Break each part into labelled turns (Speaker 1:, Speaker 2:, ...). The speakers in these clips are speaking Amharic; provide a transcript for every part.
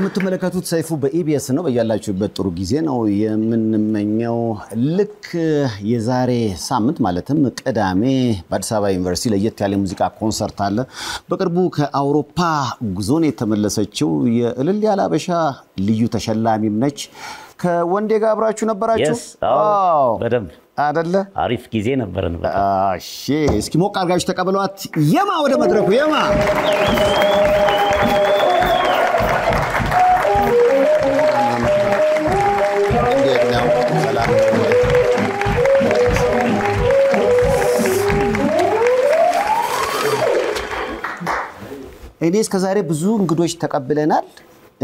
Speaker 1: የምትመለከቱት ሰይፉ በኢቢኤስ ነው በያላችሁበት ጥሩ ጊዜ ነው የምንመኘው ልክ የዛሬ ሳምንት ማለትም ቅዳሜ በአዲስ አበባ ዩኒቨርሲቲ ለየት ያለ ሙዚቃ ኮንሰርት አለ በቅርቡ ከአውሮፓ ጉዞን የተመለሰችው የእልል ያለ አበሻ ልዩ ተሸላሚም ነች ከወንዴ ጋር አብራችሁ ነበራችሁ
Speaker 2: አዎ በደንብ
Speaker 1: አይደለ
Speaker 2: አሪፍ ጊዜ ነበርን
Speaker 1: እሺ እስኪ ሞቅ አድርጋችሁ ተቀበሏት የማ ወደ መድረኩ የማ እኔ እስከዛሬ ብዙ እንግዶች ተቀበለናል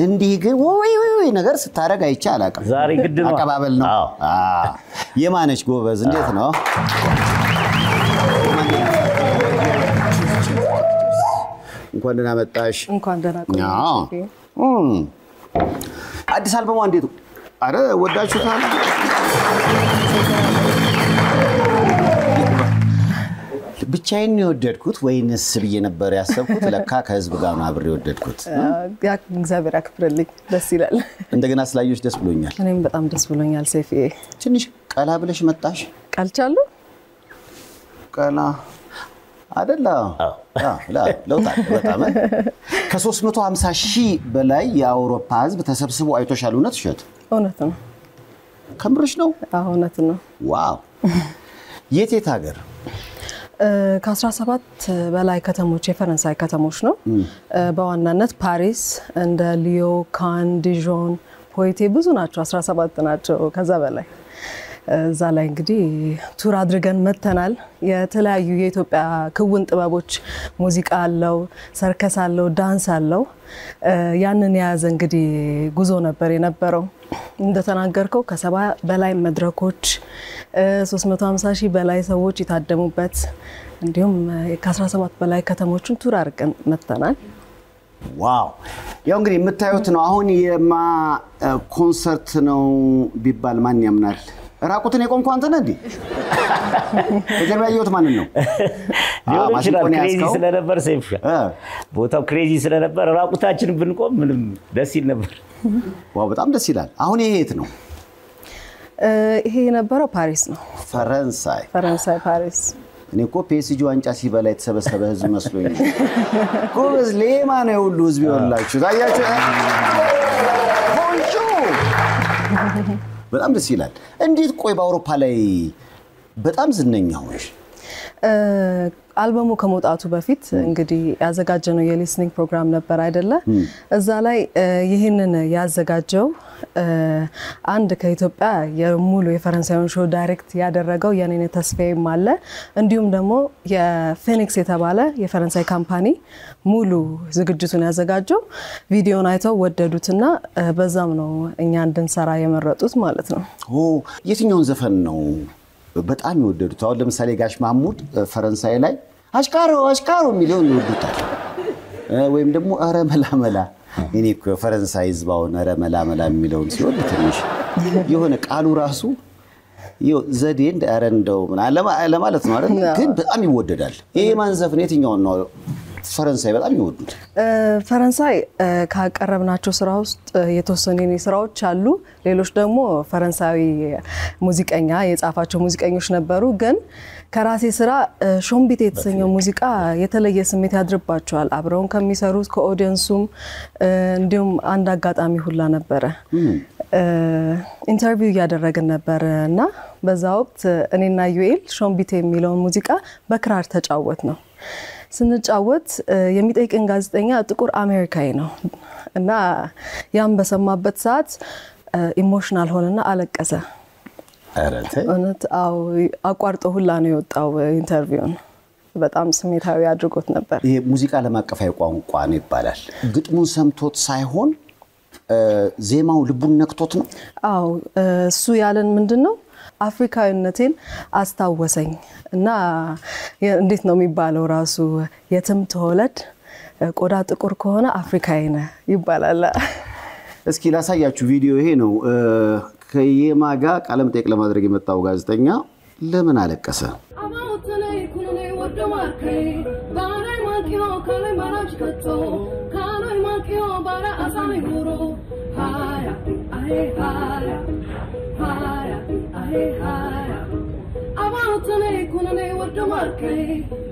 Speaker 1: እንዲህ ግን ወይ ነገር ስታረግ አይቻ አላቀም
Speaker 2: ዛሬ ግድ ነው
Speaker 1: አቀባበል ነው የማነች ጎበዝ እንዴት ነው እንኳን ደህና መጣሽ
Speaker 3: እንኳን ደህና ቆያችሁ
Speaker 1: አዲስ አልበሙ እንዴት አረ ወዳችሁታል ብቻዬን የወደድኩት ወይንስ ብዬ ነበር ያሰብኩት ለካ ከህዝብ ጋር ነው አብሬ የወደድኩት
Speaker 3: ያ እግዚአብሔር ያክብርልኝ ደስ ይላል
Speaker 1: እንደገና ስላየሽ ደስ ብሎኛል
Speaker 3: እኔም በጣም ደስ ብሎኛል ሰይፍዬ
Speaker 1: ትንሽ ቀላ ብለሽ መጣሽ
Speaker 3: ቀልቻሉ
Speaker 1: ቀላ አይደለ ለውጣ በጣም ከ350,000 በላይ የአውሮፓ ህዝብ ተሰብስቦ አይቶሻል እውነት ነው ከምርሽ ነው
Speaker 3: እውነት ነው
Speaker 1: ዋው የት ሀገር
Speaker 3: ከ17 በላይ ከተሞች የፈረንሳይ ከተሞች ነው በዋናነት ፓሪስ እንደ ሊዮ ካን ዲጆን ፖይቴ ብዙ ናቸው 17 ናቸው ከዛ በላይ እዛ ላይ እንግዲህ ቱር አድርገን መተናል የተለያዩ የኢትዮጵያ ክውን ጥበቦች ሙዚቃ አለው ሰርከስ አለው ዳንስ አለው ያንን ያዘ እንግዲህ ጉዞ ነበር የነበረው እንደተናገርከው ከ70 በላይ መድረኮች 350,000 በላይ ሰዎች ይታደሙበት እንዲሁም ከ17 በላይ ከተሞችን ቱር አድርገን መተናል
Speaker 1: ዋው ያው እንግዲህ የምታዩት ነው አሁን የማ ኮንሰርት ነው ቢባል ማን ያምናል ራቁትን የቆምኩ አንተ ነህ እንዴ ከጀርባ ያየሁት ማን ነው
Speaker 2: ማሽቆን ክሬዚ ስለነበር ሰይፉ ቦታው ክሬዚ ስለነበር ራቁታችን ብንቆም ምንም ደስ ይል ነበር
Speaker 1: ዋው በጣም ደስ ይላል አሁን ይሄ የት ነው
Speaker 3: ይሄ የነበረው ፓሪስ ነው ፈረንሳይ ፓሪስ
Speaker 1: እኔ እኮ ፒኤስጂ ዋንጫ ሲበላ የተሰበሰበ ህዝብ መስሎኝ ጎበዝ ሌማ ነው ሁሉ ህዝብ ይወላችሁ ታያችሁ በጣም ደስ ይላል እንዴት ቆይ በአውሮፓ ላይ በጣም ዝነኛ ሆነሽ
Speaker 3: አልበሙ ከመውጣቱ በፊት እንግዲህ ያዘጋጀነው የሊስኒንግ ፕሮግራም ነበር አይደለ እዛ ላይ ይሄንን ያዘጋጀው አንድ ከኢትዮጵያ የሙሉ የፈረንሳይን ሾው ዳይሬክት ያደረገው የኔነ ተስፋዬም አለ እንዲሁም ደግሞ የፊኒክስ የተባለ የፈረንሳይ ካምፓኒ ሙሉ ዝግጅቱን ያዘጋጀው ቪዲዮን አይተው ወደዱትና በዛም ነው እኛ እንድንሰራ የመረጡት ማለት ነው
Speaker 1: የትኛውን ዘፈን ነው በጣም ይወደዱት አሁን ለምሳሌ ጋሽ ማሙድ ፈረንሳይ ላይ አሽካሮ ሚሊዮን ይወዱታል ወይም ደግሞ አረ መላመላ እኔ እኮ ፈረንሳይ ዝባውን አረ መላመላ ሚሊዮን ሲወድ ትንሽ የሆነ ቃሉ ራሱ ዘዴ እንደ አረ እንደው ለማለት ነው አይደል ግን በጣም ይወደዳል ይሄ ማን ዘፈን የትኛው ነው ፈረንሳይ በጣም ይወዱት
Speaker 3: ፈረንሳይ ካቀረብናቸው ስራ ውስጥ የተወሰኑ ስራዎች አሉ ሌሎች ደግሞ ፈረንሳዊ ሙዚቀኛ የጻፋቸው ሙዚቀኞች ነበሩ ግን ከራሴ ስራ ሾምቢቴ የተሰኘው ሙዚቃ የተለየ ስሜት ያድርባቸዋል አብረውን ከሚሰሩት ከኦዲየንሱም እንዲሁም አንድ አጋጣሚ ሁላ ነበር ኢንተርቪው ያደረግን ነበርና በዛ ወቅት እኔና ዩኤል ሾምቢቴ የሚለው ሙዚቃ በክራር ተጫወት ነው ስንጫወት የሚጠይቀን ጋዜጠኛ ጥቁር አሜሪካዊ ነው እና ያም በሰማበት ሰዓት ኢሞሽናል ሆነና አለቀሰ
Speaker 1: አረተ
Speaker 3: እውነት አው አቋርጦ ሁላ ነው የወጣው ኢንተርቪውን በጣም ስሜታዊ አድርጎት ነበር
Speaker 1: ይሄ ሙዚቃ ለማቀፋይ ቋንቋ ነው ይባላል ግጥሙን ሰምቶት ሳይሆን ዜማው ልቡን ነክቶት ነው
Speaker 3: አው እሱ ያለን ምንድነው አፍሪካዊነቴን አስታወሰኝ እና እንዴት ነው የሚባለው ራሱ የትም ተወለድ ቆዳ ጥቁር ከሆነ አፍሪካዊ ነህ ይባላል
Speaker 1: እስኪ ላሳያችሁ ቪዲዮ ይሄ ነው ከየማጋ ቃለም ጠይቅ ለማድረግ የመጣው ጋዜጠኛ ለምን አለቀሰ
Speaker 3: manchio bara asami guru haya ahe haya haya ahe haya avatane kunane wadu marke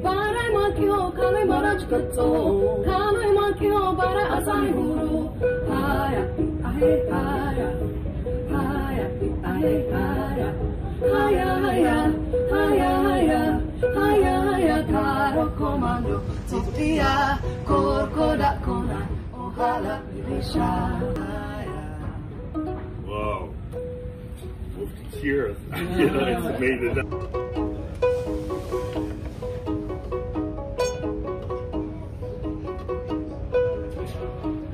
Speaker 3: bara manchio kame maraj katto kame manchio bara asami guru haya ahe haya haya ahe haya haya haya haya haya haya haya caro comando Sofia corcoda cona ojalá vivisha.
Speaker 4: Wow. Cheers. It's amazing.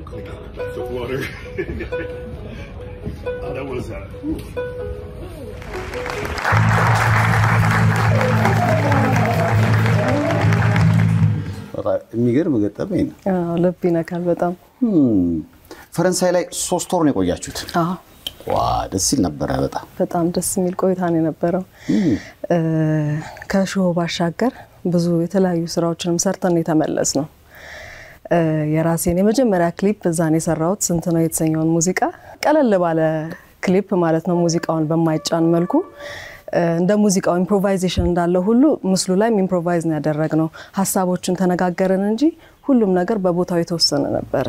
Speaker 4: Clean out a glass of water. Oh, that was
Speaker 1: የሚገርም ገጠመኝ ነው።
Speaker 3: ልብ ይነካል በጣም።
Speaker 1: ፈረንሳይ ላይ 3 ወር ነው የቆያችሁት?
Speaker 3: አዎ።
Speaker 1: ዋ ደስ ይል ነበር በጣም።
Speaker 3: በጣም ደስ የሚል ቆይታ ነው የነበረው። ከሾው ባሻገር ብዙ የተለያዩ ስራዎችንም ሰርተን የተመለስ ነው። የራሴን የመጀመሪያ ክሊፕ እዛን የሰራሁት ስንት ነው የተሰኘውን ሙዚቃ ቀለል ባለ ክሊፕ ማለት ነው ሙዚቃውን በማይጫን መልኩ እንደ ሙዚቃው ኢምፕሮቫይዜሽን እንዳለው ሁሉ ምስሉ ላይ ኢምፕሮቫይዝ ነው ያደረግነው ሐሳቦችን ተነጋገረን እንጂ ሁሉም ነገር በቦታው የተወሰነ ነበር።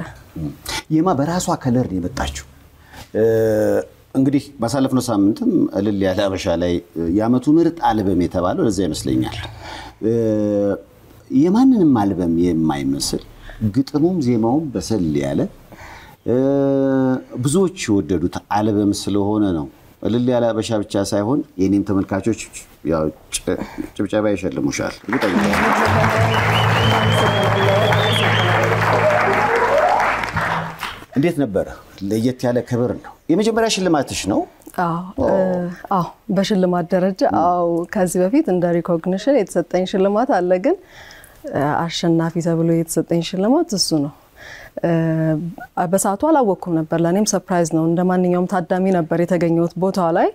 Speaker 1: የማ በራሷ ከለር ነው የመጣችው። እንግዲህ ባሳለፍነው ሳምንትም እልል ያለ አበሻ ላይ ያመቱ ምርጥ አልበም የተባለው ለዛ ይመስለኛል። የማንንም አልበም የማይመስል ግጥሙም ዜማውም በሰል ያለ ብዙዎች ወደዱት አልበም ስለሆነ ነው። እልል ያለ አበሻ ብቻ ሳይሆን የኔም ተመልካቾች ያው ጭብጨባ ይሸልሙሻል። እንዴት ነበር? ለየት ያለ ክብር ነው። የመጀመሪያ ሽልማትሽ ነው?
Speaker 3: አዎ በሽልማት ደረጃ ከዚህ በፊት እንደ ሪኮግኒሽን የተሰጠኝ ሽልማት አለ ግን አሸናፊ ተብሎ የተሰጠኝ ሽልማት እሱ ነው። በሰዓቱ አላወቅኩም ነበር ለኔም ሰርፕራይዝ ነው። እንደማንኛውም ታዳሚ ነበር የተገኘሁት ቦታው ላይ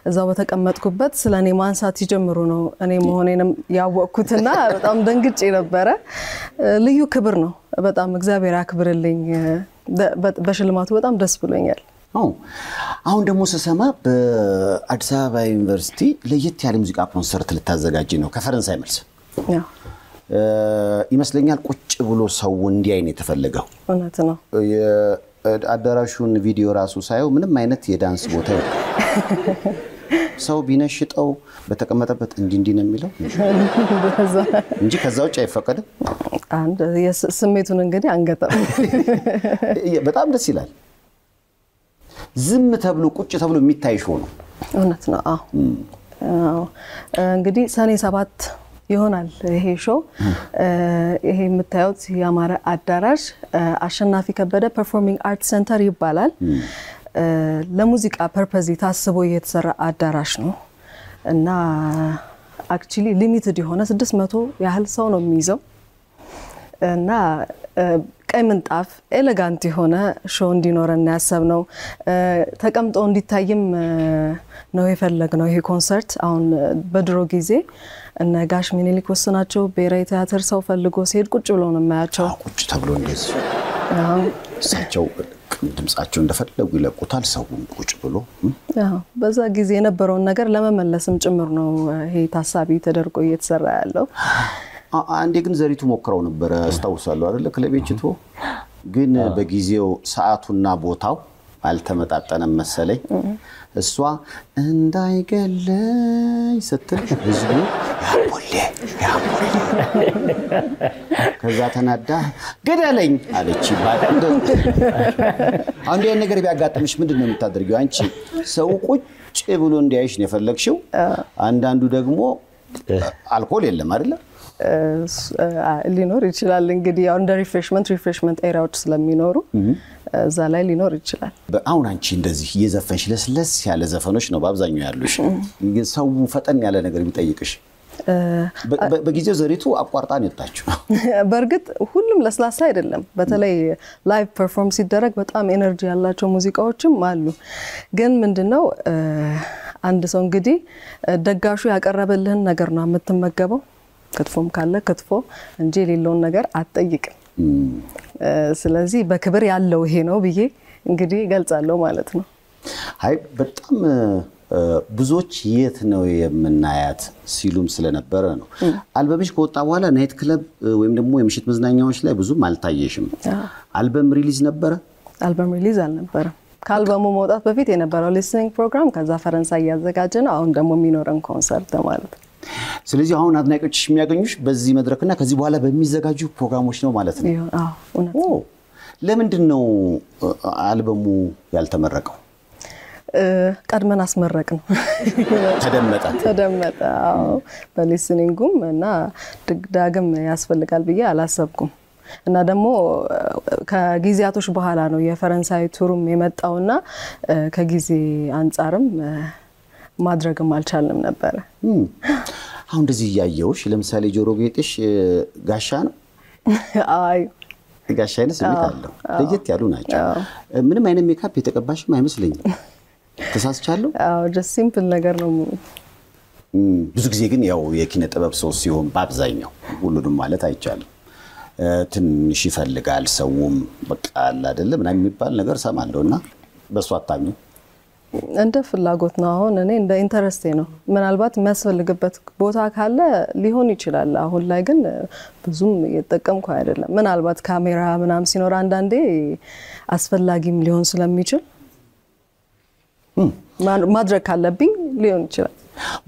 Speaker 3: እዛው በተቀመጥኩበት ስለኔ ማንሳት ሲጀምሩ ነው እኔ መሆኔንም ያወቅኩትና በጣም ደንግጬ ነበር። ልዩ ክብር ነው። በጣም እግዚአብሔር ያክብርልኝ። በሽልማቱ በጣም ደስ ብሎኛል።
Speaker 1: አሁን ደግሞ ስሰማ በአዲስ አበባ ዩኒቨርሲቲ ለየት ያለ ሙዚቃ ኮንሰርት ልታዘጋጂ ነው ከፈረንሳይ መልስ። ይመስለኛል ቁጭ ብሎ ሰው እንዲያይ ነው የተፈለገው።
Speaker 3: እውነት ነው።
Speaker 1: የአዳራሹን ቪዲዮ ራሱ ሳይው ምንም አይነት የዳንስ ቦታ ሰው ቢነሽጠው በተቀመጠበት እንዲ ነው የሚለው እንጂ ከዛ ውጭ አይፈቀድም።
Speaker 3: አንድ የስሜቱን እንግዲህ አንገጠም።
Speaker 1: በጣም ደስ ይላል። ዝም ተብሎ ቁጭ ተብሎ የሚታይ ሾው ነው።
Speaker 3: እውነት ነው። አዎ እንግዲህ ሰኔ 7 ይሆናል ይሄ ሾው። ይሄ የምታዩት ያማረ አዳራሽ አሸናፊ ከበደ ፐርፎርሚንግ አርት ሴንተር ይባላል። ለሙዚቃ ፐርፐዝ ታስቦ የተሰራ አዳራሽ ነው እና አክቹሊ ሊሚትድ የሆነ 600 ያህል ሰው ነው የሚይዘው እና ቀይ ምንጣፍ ኤሌጋንት የሆነ ሾው እንዲኖረን ያሰብነው ተቀምጦ እንዲታይም ነው የፈለግነው። ይሄ ኮንሰርት አሁን በድሮ ጊዜ እነ ጋሽ ሚኒሊክ ወስናቸው ብሔራዊ ቲያትር ሰው ፈልጎ ሲሄድ ቁጭ ብሎ ነው የማያቸው።
Speaker 1: ቁጭ ተብሎ እንደዚህ እሳቸው ድምጻቸው እንደፈለጉ ይለቁታል። ሰው ቁጭ ብሎ
Speaker 3: በዛ ጊዜ የነበረውን ነገር ለመመለስም ጭምር ነው ይሄ ታሳቢ ተደርጎ እየተሰራ ያለው።
Speaker 1: አንዴ ግን ዘሪቱ ሞክረው ነበር አስታውሳለሁ አይደል? ክለቤችቶ ግን በጊዜው ሰዓቱና ቦታው አልተመጣጠነም መሰለኝ። እሷ እንዳይገለይ ስትል ህዝቡ ያቦሌ ከዛ ተናዳ ገደለኝ አለች ይባላል። አንዴ ነገር ቢያጋጥምሽ ምንድነው የምታደርጊው አንቺ? ሰው ቁጭ ብሎ እንዲያይሽ ነው የፈለግሽው። አንዳንዱ ደግሞ አልኮል የለም አይደል? ሊኖር ይችላል እንግዲህ ያው እንደ ሪፍሬሽመንት ኤሪያዎች ስለሚኖሩ እዛ ላይ ሊኖር ይችላል። አሁን አንቺ እንደዚህ የዘፈንሽ ለስለስ ያለ ዘፈኖች ነው በአብዛኛው ያሉሽ። ሰው ፈጠን ያለ ነገር ቢጠይቅሽ በጊዜው ዘሪቱ አቋርጣን የጣችሁ።
Speaker 3: በርግጥ ሁሉም ለስላሳ አይደለም። በተለይ ላይቭ ፐርፎርም ሲደረግ በጣም ኤነርጂ ያላቸው ሙዚቃዎችም አሉ። ግን ምንድነው አንድ ሰው እንግዲህ ደጋሹ ያቀረበልህን ነገር ነው የምትመገበው። ክትፎም ካለ ክትፎ እንጂ ሌላውን ነገር አትጠይቅም። ስለዚህ በክብር ያለው ይሄ ነው ብዬ እንግዲህ ገልጻለሁ ማለት ነው።
Speaker 1: አይ በጣም ብዙዎች የት ነው የምናያት ሲሉም ስለነበረ ነው። አልበምሽ ከወጣ በኋላ ናይት ክለብ ወይም ደግሞ የምሽት መዝናኛዎች ላይ ብዙም አልታየሽም። አልበም ሪሊዝ ነበረ?
Speaker 3: አልበም ሪሊዝ አልነበረም። ከአልበሙ መውጣት በፊት የነበረው ሊስኒንግ ፕሮግራም ከዛ ፈረንሳይ ያዘጋጀ ነው። አሁን ደግሞ የሚኖረን ኮንሰርት ማለት ነው።
Speaker 1: ስለዚህ አሁን አድናቂዎችሽ የሚያገኙሽ በዚህ መድረክና ከዚህ በኋላ በሚዘጋጁ ፕሮግራሞች ነው ማለት ነው?
Speaker 3: አዎ እውነት ነው።
Speaker 1: ለምንድን ነው አልበሙ ያልተመረቀው?
Speaker 3: ቀድመን አስመረቅ ነው። ተደመጠ። አዎ በሊስኒንጉም እና ዳግም ያስፈልጋል ብዬ አላሰብኩም። እና ደግሞ ከጊዜያቶች በኋላ ነው የፈረንሳይ ቱሩም የመጣውና ከጊዜ አንፃርም ማድረግም አልቻልንም ነበር።
Speaker 1: አሁን እንደዚህ ያያውሽ ለምሳሌ ጆሮ ጌጥሽ ጋሻ ነው?
Speaker 3: አይ
Speaker 1: ጋሻ አይነት ስሜት አለው። ለየት ያሉ ናቸው። ምንም አይነት ሜካፕ የተቀባሽም አይመስለኝም። ተሳስቻለሁ?
Speaker 3: አዎ just simple ነገር ነው።
Speaker 1: ብዙ ጊዜ ግን ያው የኪነ ጥበብ ሰው ሲሆን በአብዛኛው ሁሉንም ማለት አይቻልም ትንሽ ይፈልጋል ሰውም በቃ አይደለም እና የሚባል ነገር ሰማለውና በሱ አጣኝ
Speaker 3: እንደ ፍላጎት ነው። አሁን እኔ እንደ ኢንተረስቴ ነው። ምናልባት የሚያስፈልግበት ቦታ ካለ ሊሆን ይችላል። አሁን ላይ ግን ብዙም እየተጠቀምኩ አይደለም። ምናልባት ካሜራ ምናምን ሲኖር አንዳንዴ አስፈላጊም ሊሆን ስለሚችል ማድረግ ካለብኝ ሊሆን ይችላል።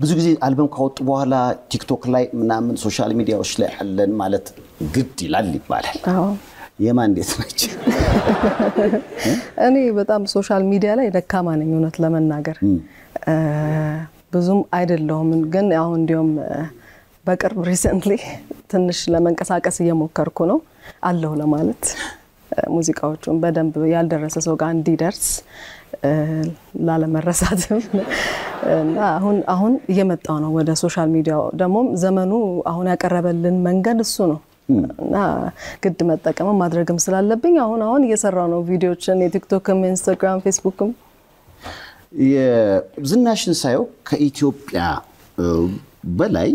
Speaker 1: ብዙ ጊዜ አልበም ካወጡ በኋላ ቲክቶክ ላይ ምናምን ሶሻል ሚዲያዎች ላይ አለን ማለት ግድ ይላል ይባላል።
Speaker 3: አዎ
Speaker 1: የማን እንዴት ነች?
Speaker 3: እኔ በጣም ሶሻል ሚዲያ ላይ ደካማ ነኝ እውነት ለመናገር ብዙም አይደለሁም። ግን አሁን እንዲያውም በቅርብ ሪሰንትሊ ትንሽ ለመንቀሳቀስ እየሞከርኩ ነው አለው ለማለት ሙዚቃዎቹን በደንብ ያልደረሰ ሰው ጋር እንዲደርስ ላለመረሳትም እና አሁን እየመጣው ነው ወደ ሶሻል ሚዲያው። ደግሞ ዘመኑ አሁን ያቀረበልን መንገድ እሱ ነው እና ግድ መጠቀም ማድረግም ስላለብኝ አሁን እየሰራው ነው ቪዲዮችን የቲክቶክም ኢንስታግራም ፌስቡክም።
Speaker 1: የዝናሽን ሳይው ከኢትዮጵያ በላይ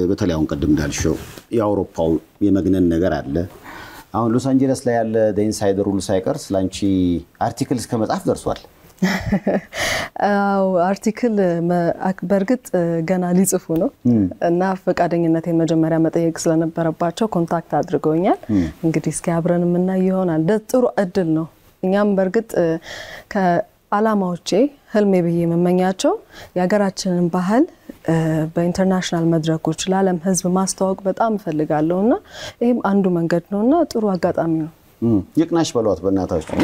Speaker 1: በተለይ አሁን ቀደም እንዳልሽው የአውሮፓው የመግነን ነገር አለ። አሁን ሎስ አንጀለስ ላይ ያለ ኢንሳይደር ሁሉ ሳይቀር ስላንቺ አርቲክል እስከ መጻፍ ደርሷል።
Speaker 3: አው አርቲክል በርግጥ ገና ሊጽፉ ነው እና ፈቃደኝነት የመጀመሪያ መጠየቅ ስለነበረባቸው ኮንታክት አድርገውኛል። እንግዲህ እስኪ አብረን ምናየው ይሆናል። ጥሩ እድል ነው። እኛም በርግጥ ከአላማዎቼ ህልሜ ብዬ መመኛቸው የሀገራችንን ባህል በኢንተርናሽናል መድረኮች ለዓለም ህዝብ ማስተዋወቅ በጣም ፈልጋለሁና ይሄም አንዱ መንገድ ነውና ጥሩ አጋጣሚ ነው።
Speaker 1: ይቅናሽ በሏት በእናታችሁ።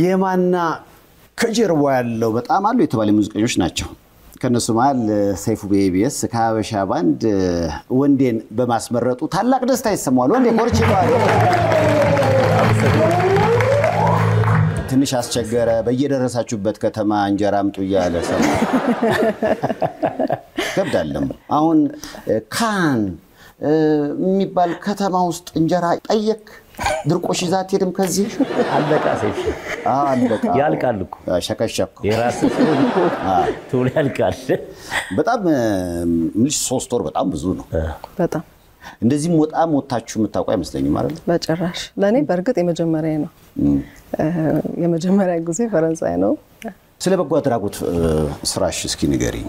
Speaker 1: የማና ከጀርባ ያለው በጣም አሉ የተባለ ሙዚቀኞች ናቸው። ከነሱ መሃል ሰይፉ በኢቢኤስ ከሀበሻ ባንድ ወንዴን በማስመረጡ ታላቅ ደስታ ይሰማዋል። ወንዴ ኮርቼ ነው ትንሽ አስቸገረ። በየደረሳችሁበት ከተማ እንጀራ አምጡ እያለ ሰው ከብዳለም። አሁን ካን የሚባል ከተማ ውስጥ እንጀራ ጠየቅ ድርቆሽ ይዛት ሄድም ከዚህ
Speaker 2: አለቃ ሰይፍ
Speaker 1: አለቃ
Speaker 2: ያልቃል እኮ
Speaker 1: ሸከሸኩ
Speaker 2: የራስ እኮ ቶሎ ያልቃል።
Speaker 1: በጣም ምንሽ 3 ወር በጣም ብዙ ነው።
Speaker 3: በጣም
Speaker 1: እንደዚህ ወጣችሁ የምታውቁ አይመስለኝም አይደል?
Speaker 3: በጭራሽ። ለኔ በርግጥ የመጀመሪያ ነው። የመጀመሪያ ጊዜ ፈረንሳይ ነው።
Speaker 1: ስለ በጎ አድራጎት ስራሽ እስኪ ንገሪኝ።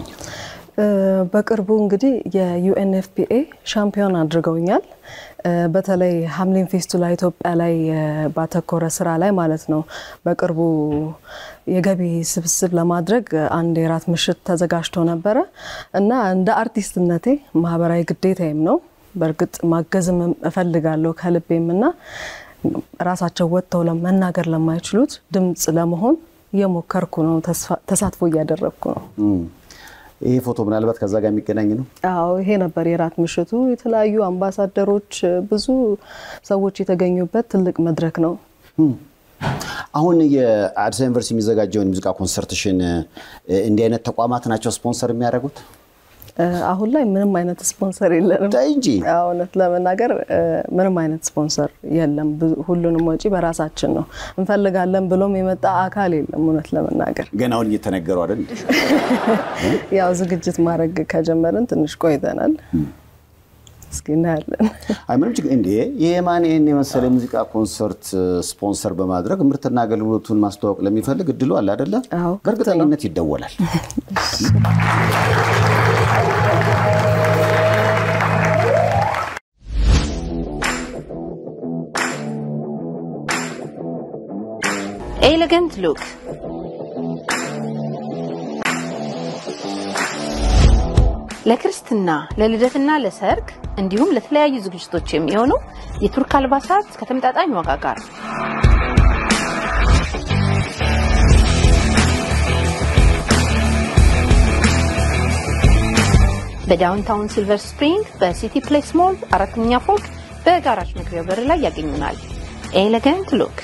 Speaker 3: በቅርቡ እንግዲህ የዩኤንኤፍፒኤ ሻምፒዮን አድርገውኛል። በተለይ ሐምሊን ፌስቲቫል ኢትዮጵያ ላይ ባተኮረ ስራ ላይ ማለት ነው። በቅርቡ የገቢ ስብስብ ለማድረግ አንድ የራት ምሽት ተዘጋጅቶ ነበር እና እንደ አርቲስትነቴ ማህበራዊ ግዴታዬም ነው። በርግጥ ማገዝም እፈልጋለሁ ከልቤምና ራሳቸው ወጥተው ለመናገር ለማይችሉት ድምጽ ለመሆን እየሞከርኩ ነው። ተሳትፎ እያደረኩ ነው።
Speaker 1: ይሄ ፎቶ ምናልባት ከዛ ጋር የሚገናኝ ነው?
Speaker 3: አዎ ይሄ ነበር የራት ምሽቱ። የተለያዩ አምባሳደሮች ብዙ ሰዎች የተገኙበት ትልቅ መድረክ ነው።
Speaker 1: አሁን የአዲስ ዩኒቨርሲቲ የሚዘጋጀውን ሙዚቃ ኮንሰርትሽን እንዲህ አይነት ተቋማት ናቸው ስፖንሰር የሚያደርጉት?
Speaker 3: አሁን ላይ ምንም አይነት ስፖንሰር የለንም
Speaker 1: እንጂ
Speaker 3: እውነት ለመናገር ምንም አይነት ስፖንሰር የለም ሁሉንም ወጪ በራሳችን ነው እንፈልጋለን ብሎም የመጣ አካል የለም እውነት ለመናገር
Speaker 1: ገና አሁን እየተነገሩ አይደል
Speaker 3: ያው ዝግጅት ማድረግ ከጀመርን ትንሽ ቆይተናል እስኪናለን
Speaker 1: ምንም ችግር እንዴ የማን ይሄን የመሰለ ሙዚቃ ኮንሰርት ስፖንሰር በማድረግ ምርትና አገልግሎቱን ማስተዋወቅ ለሚፈልግ እድሉ አለ አይደለ በእርግጠኝነት ይደወላል
Speaker 5: Elegant look ለክርስትና ለልደትና ለሰርግ እንዲሁም ለተለያዩ ዝግጅቶች የሚሆኑ የቱርክ አልባሳት ከተመጣጣኝ ዋጋ ጋር በዳውንታውን ሲልቨር ስፕሪንግ በሲቲ ፕሌክስ ሞል አራተኛ ፎቅ በጋራጅ መግቢያው በር ላይ ያገኙናል ኤሌጋንት ሉክ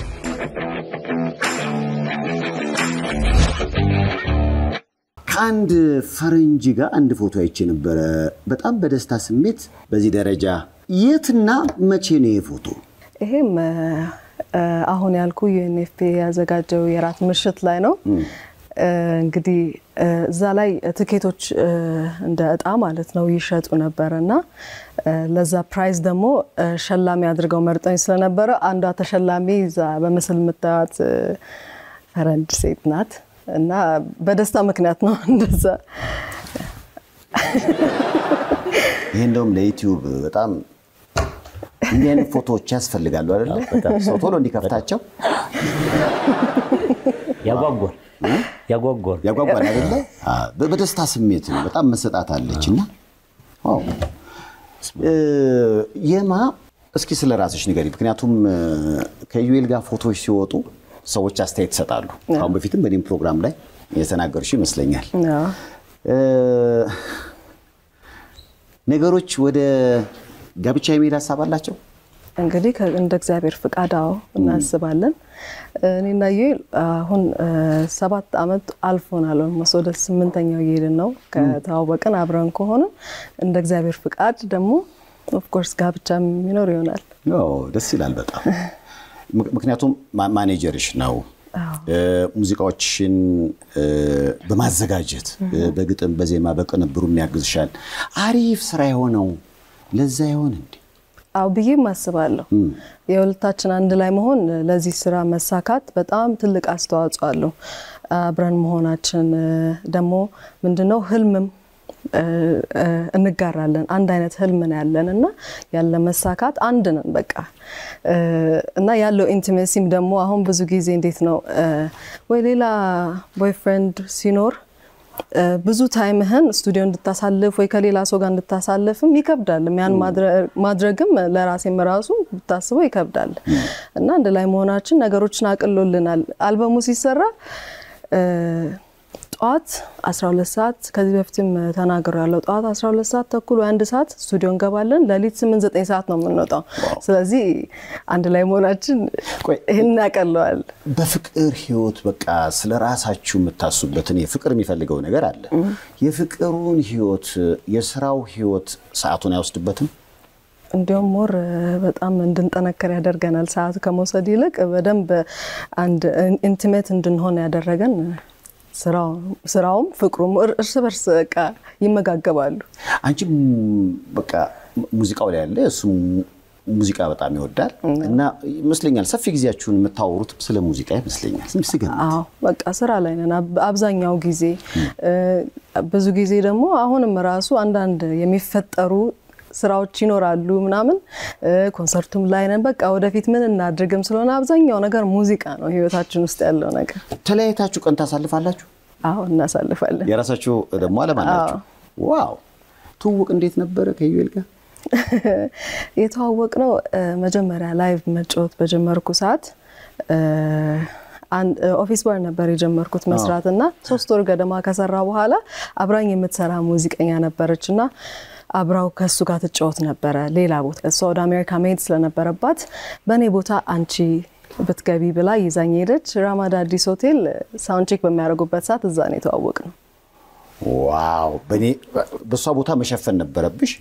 Speaker 1: አንድ ፈረንጅ ጋር አንድ ፎቶ አይቼ ነበር በጣም በደስታ ስሜት በዚህ ደረጃ የትና መቼ ነው የፎቶ
Speaker 3: ይሄም አሁን ያልኩ ዩኤንኤፍፒ ያዘጋጀው የራት ምሽት ላይ ነው እንግዲህ እዛ ላይ ትኬቶች እንደ እጣ ማለት ነው ይሸጡ ነበርና ለዛ ፕራይስ ደግሞ ሸላሚ አድርገው መርጠኝ ስለነበረ አንዷ ተሸላሚ እዛ በመስል መጣት ፈረንጅ ሴት ናት እና በደስታ ምክንያት ነው እንደዛ
Speaker 1: ይሄ እንደውም ለዩቲዩብ በጣም እንዲያን ፎቶዎች ያስፈልጋሉ አይደል ሰው ቶሎ እንዲከፍታቸው ያጓጓል አይደል በደስታ ስሜት ነው በጣም መሰጣት አለችና ዋው የማ እስኪ ስለራስሽ ንገሪ ምክንያቱም ከዩኤል ጋር ፎቶዎች ሲወጡ ሰዎች አስተያየት ይሰጣሉ አሁን በፊትም በኔም ፕሮግራም ላይ የተናገርሽ ይመስለኛል ነገሮች ወደ ጋብቻ የሚሄድ ሐሳብ አላቸው
Speaker 3: እንግዲህ እንደ እግዚአብሔር ፍቃዳው እናስባለን እኔና ዩኤል አሁን 7 አመት አልፎናል ወደ 8ኛው ይሄድን ነው ከተዋወቅን አብረን ከሆነ እንደ እግዚአብሔር ፍቃድ ደግሞ ኦፍ ኮርስ ጋብቻ የሚኖር ይሆናል
Speaker 1: ደስ ይላል በጣም ምክንያቱም ማኔጀርሽ ነው ሙዚቃዎችን በማዘጋጀት በግጥም በዜማ በቅንብሩ የሚያግዝሻል አሪፍ ስራ የሆነው ለዛ ይሆን እንዴ
Speaker 3: አው ብዬ ማስባለሁ የሁለታችን አንድ ላይ መሆን ለዚህ ስራ መሳካት በጣም ትልቅ አስተዋጽኦ አለው አብረን መሆናችን ደግሞ ምንድነው ህልምም እንጋራለን አንድ አይነት ህልም ነው ያለንና ያለ መሳካት አንድ ነን በቃ እና ያለው ኢንቲሜሲም ደግሞ አሁን ብዙ ጊዜ እንዴት ነው ወይ ሌላ ቦይፍሬንድ ሲኖር ብዙ ታይምህን ስቱዲዮ እንድታሳልፍ ወይ ከሌላ ሰው ጋር እንድታሳልፍም ይከብዳል ያን ማድረግም ለራሴም ራሱ ብታስበው ይከብዳል እና አንድ ላይ መሆናችን ነገሮችን አቅሎልናል አልበሙ ሲሰራ ጧት 12 ሰዓት ከዚህ በፊትም ተናግሬያለሁ ጧት 12 ሰዓት ተኩል ወይ 1 ሰዓት ስቱዲዮ እንገባለን ለሊት 8-9 ሰዓት ነው የምንወጣው ስለዚህ አንድ ላይ መሆናችን ይሄን ያቀለዋል
Speaker 1: በፍቅር ህይወት በቃ ስለራሳችሁ የምታስቡበትን የፍቅር የሚፈልገው ነገር አለ የፍቅሩን ህይወት የስራው ህይወት ሰዓቱን አይወስድበትም
Speaker 3: እንዲያውም ሞር በጣም እንድንጠነከር ያደርገናል ሰዓት ከመውሰድ ይልቅ በደንብ አንድ ኢንቲሜት እንድንሆን ያደረገን ስራውም ፍቅሩም እርስ በርስ በቃ ይመጋገባሉ
Speaker 1: አንቺ በቃ ሙዚቃው ላይ ያለ እሱ ሙዚቃ በጣም ይወዳል እና ይመስለኛል ሰፊ ጊዜያችሁን የምታወሩት ስለ ሙዚቃ ይመስለኛል ስምስገና
Speaker 3: በቃ ስራ ላይ ነን አብዛኛው ጊዜ ብዙ ጊዜ ደግሞ አሁንም ራሱ አንዳንድ የሚፈጠሩ ስራዎች ይኖራሉ ምናምን ኮንሰርቱም ላይ ነን በቃ ወደፊት ምን እናድርግም ስለሆነ አብዛኛው ነገር ሙዚቃ ነው ህይወታችን ውስጥ ያለው ነገር
Speaker 1: ተለያይታችሁ ቀን ታሳልፋላችሁ
Speaker 3: እናሳልፋለን
Speaker 1: የራሳችሁ ደግሞ አለማላችሁ ዋው ትውውቅ እንዴት ነበር ከዩኤል ጋር
Speaker 3: የተዋወቅነው መጀመሪያ ላይቭ መጫወት በጀመርኩ ሰዓት አንድ ኦፊስ ባር ነበር የጀመርኩት መስራትና 3 ወር ገደማ ከሰራ በኋላ አብራኝ የምትሰራ ሙዚቀኛ ነበርችና አብራው ከሱ ጋር ተጫወት ነበር ሌላ ቦታ ሳውዲ አሜሪካ መሄድ ስለነበረባት በኔ ቦታ አንቺ በትገቢ ብላ ይዛኝ ሄደች ራማዳ አዲስ ሆቴል ሳውንድ ቼክ በሚያደርጉበት ሰዓት እዛ ነው የተዋወቅነው
Speaker 1: ዋው በሷ ቦታ መሸፈን ነበረብሽ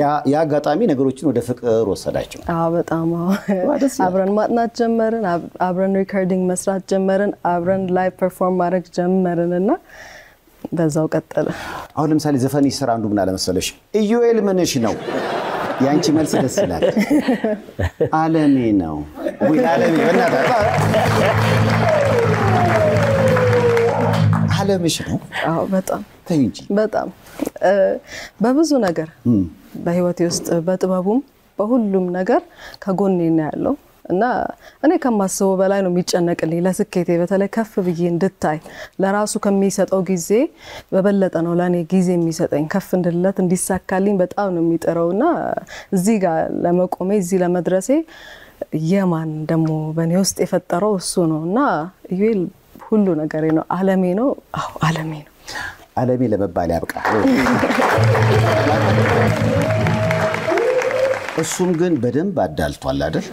Speaker 1: ያ አጋጣሚ ነገሮችን ወደ ፍቅር ወሰዳቸው
Speaker 3: በጣም አብረን ማጥናት ጀመርን አብረን ሪኮርዲንግ መስራት ጀመርን አብረን ላይቭ ፐርፎርም ማድረግ ጀመርንና በዛው ቀጠለ
Speaker 1: አሁን ለምሳሌ ዘፈን ይሰራ አንዱ ምን አለ መሰለሽ ኢዩኤል ምንሽ ነው ያንቺ መልስ ደስ ይላል ዓለሜ ነው ወይ ዓለሜ በእናትህ ዓለምሽ ነው
Speaker 3: በጣም
Speaker 1: ተንጂ
Speaker 3: በጣም በብዙ ነገር በህይወቴ ውስጥ በጥበቡም በሁሉም ነገር ከጎኔ ነው ያለው እና እኔ ከማስበው በላይ ነው የሚጨነቅልኝ ለስኬቴ በተለይ ከፍ ብዬ እንድታይ ለራሱ ከሚሰጠው ጊዜ በበለጠ ነው ለኔ ጊዜ የሚሰጠኝ ከፍ እንድለት እንዲሳካልኝ በጣም ነው የሚጥረውና እዚህ ጋር ለመቆሜ እዚህ ለመድረሴ የማን ደሞ በኔ ውስጥ የፈጠረው እሱ ነውና ኢዩኤል ሁሉ ነገሬ ነው ዓለሜ ነው ዓለሜ ነው
Speaker 1: ዓለሜ ለመባል ያብቃ እሱም ግን በደንብ አዳልቷል አይደል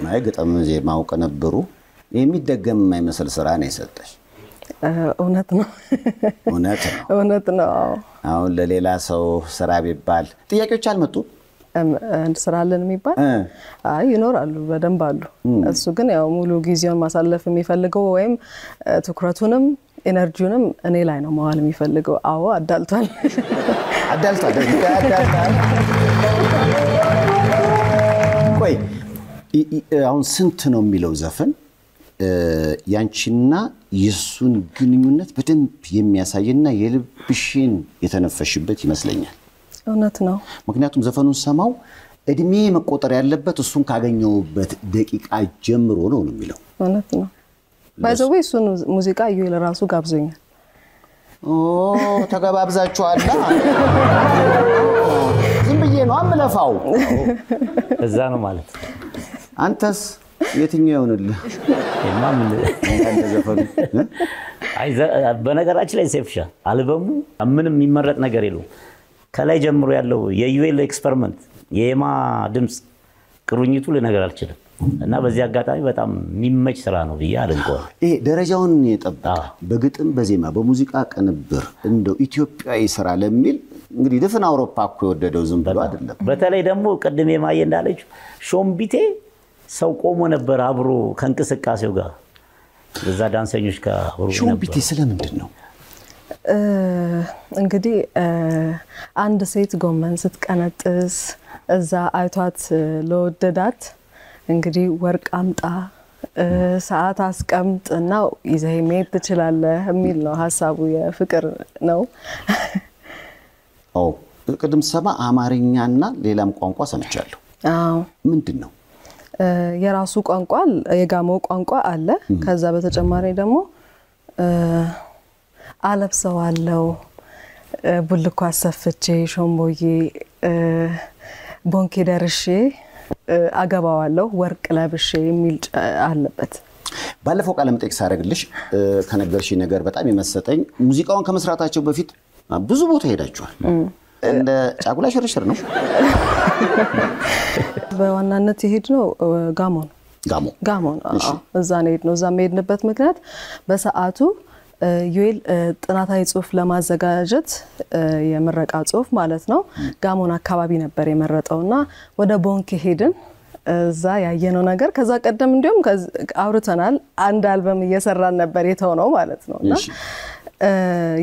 Speaker 1: ማይ ገጠም ዜማው ቀነበሩ የሚደገም የማይመስል ስራ ነው የሰጠሽ
Speaker 3: እውነት ነው እውነት ነው
Speaker 1: አሁን ለሌላ ሰው ስራ ቢባል ጥያቄዎች አልመጡ
Speaker 3: እንስራለን የሚባል አይ ይኖራሉ በደንብ አሉ እሱ ግን ያው ሙሉ ጊዜውን ማሳለፍ የሚፈልገው ወይም ትኩረቱንም ኤነርጂውንም እኔ ላይ ነው ማዋል የሚፈልገው አዳልቷል
Speaker 1: ቆይ አሁን ስንት ነው የሚለው ዘፈን ያንቺና የሱን ግንኙነት በደንብ የሚያሳይና የልብሽን የተነፈሽበት ይመስለኛል
Speaker 3: እውነት ነው
Speaker 1: ምክንያቱም ዘፈኑን ሰማው እድሜ መቆጠር ያለበት እሱን ካገኘውበት ደቂቃ ጀምሮ ነው የሚለው
Speaker 3: እውነት ነው ባይዘው እሱን ሙዚቃ ኢዩኤል ራሱ ጋብዞኛል
Speaker 1: ተጋባብዛችኋል ዝም ብዬ ነው አምለፋው
Speaker 2: እዛ ነው ማለት
Speaker 1: አንተስ የትኛው ይሆንልህ
Speaker 2: ማም
Speaker 1: እንደ ዘፈኑ
Speaker 2: አይ በነገራችን ላይ ሴፍሻ አልበሙ ምንም የሚመረጥ ነገር የለው ከላይ ጀምሮ ያለው የኢዩኤል ኤክስፐሪመንት የማ ድምጽ ቅሩኝቱ ለነገር አልችልም እና በዚህ አጋጣሚ በጣም የሚመች ስራ ነው ብዬ አልንቆር
Speaker 1: ደረጃውን የጠበቀ በግጥም በዜማ በሙዚቃ ቅንብር እንደው ኢትዮጵያዊ ስራ ለሚል እንግዲህ ድፍን አውሮፓ እኮ የወደደው ዝም ብሎ አይደለም
Speaker 2: በተለይ ደግሞ ቀድሜ ማየ እንዳለችው ሾምቢቴ ሰው ቆሞ ነበር አብሮ ከንቅስቃሴው ጋር በዛ ዳንሰኞች ጋር አብሮ ነበር
Speaker 1: ሾምቢቴ ስለምንድን ነው
Speaker 3: እንግዲህ አንድ ሴት ጎመን ስትቀነጥስ እዛ አይቷት ለወደዳት እንግዲህ ወርቅ አምጣ ሰዓት አስቀምጥና ይዘህ መሄድ ትችላለህ የሚል ነው ሐሳቡ የፍቅር ነው
Speaker 1: ቅድም ሰማ አማርኛና ሌላም ቋንቋ ሰምቻለሁ ምንድነው
Speaker 3: የራሱ ቋንቋ የጋሞ ቋንቋ አለ ከዛ በተጨማሪ ደግሞ አለብሰዋለው ቡልኳ ሰፍቼ ሾምቦዬ ቦንኬ ደርሼ አገባዋለሁ ወርቅ ለብሼ የሚል አለበት
Speaker 1: ባለፈው ቃለ መጠይቅ ሳረግልሽ ከነገርሽ ነገር በጣም የመሰጠኝ ሙዚቃውን ከመስራታቸው በፊት ብዙ ቦታ ሄዳችኋል እንደ ጫጉላ ሽርሽር ነው
Speaker 3: በዋናነት ይሄድነው ጋሞ እዛ ነው እዛ መሄድንበት ምክንያት በሰዓቱ ኢዩኤል ጥናታዊ ጽሁፍ ለማዘጋጀት የምረቃ ጽሁፍ ማለት ነው ጋሞን አካባቢ ነበር የመረጠውና ወደ ቦንኬ ሄድን እዛ ያየነው ነገር ከዛ ቀደም እንዲሁም አውርተናል አንድ አልበም እየሰራን ነበር የተሆነው ማለት ነውና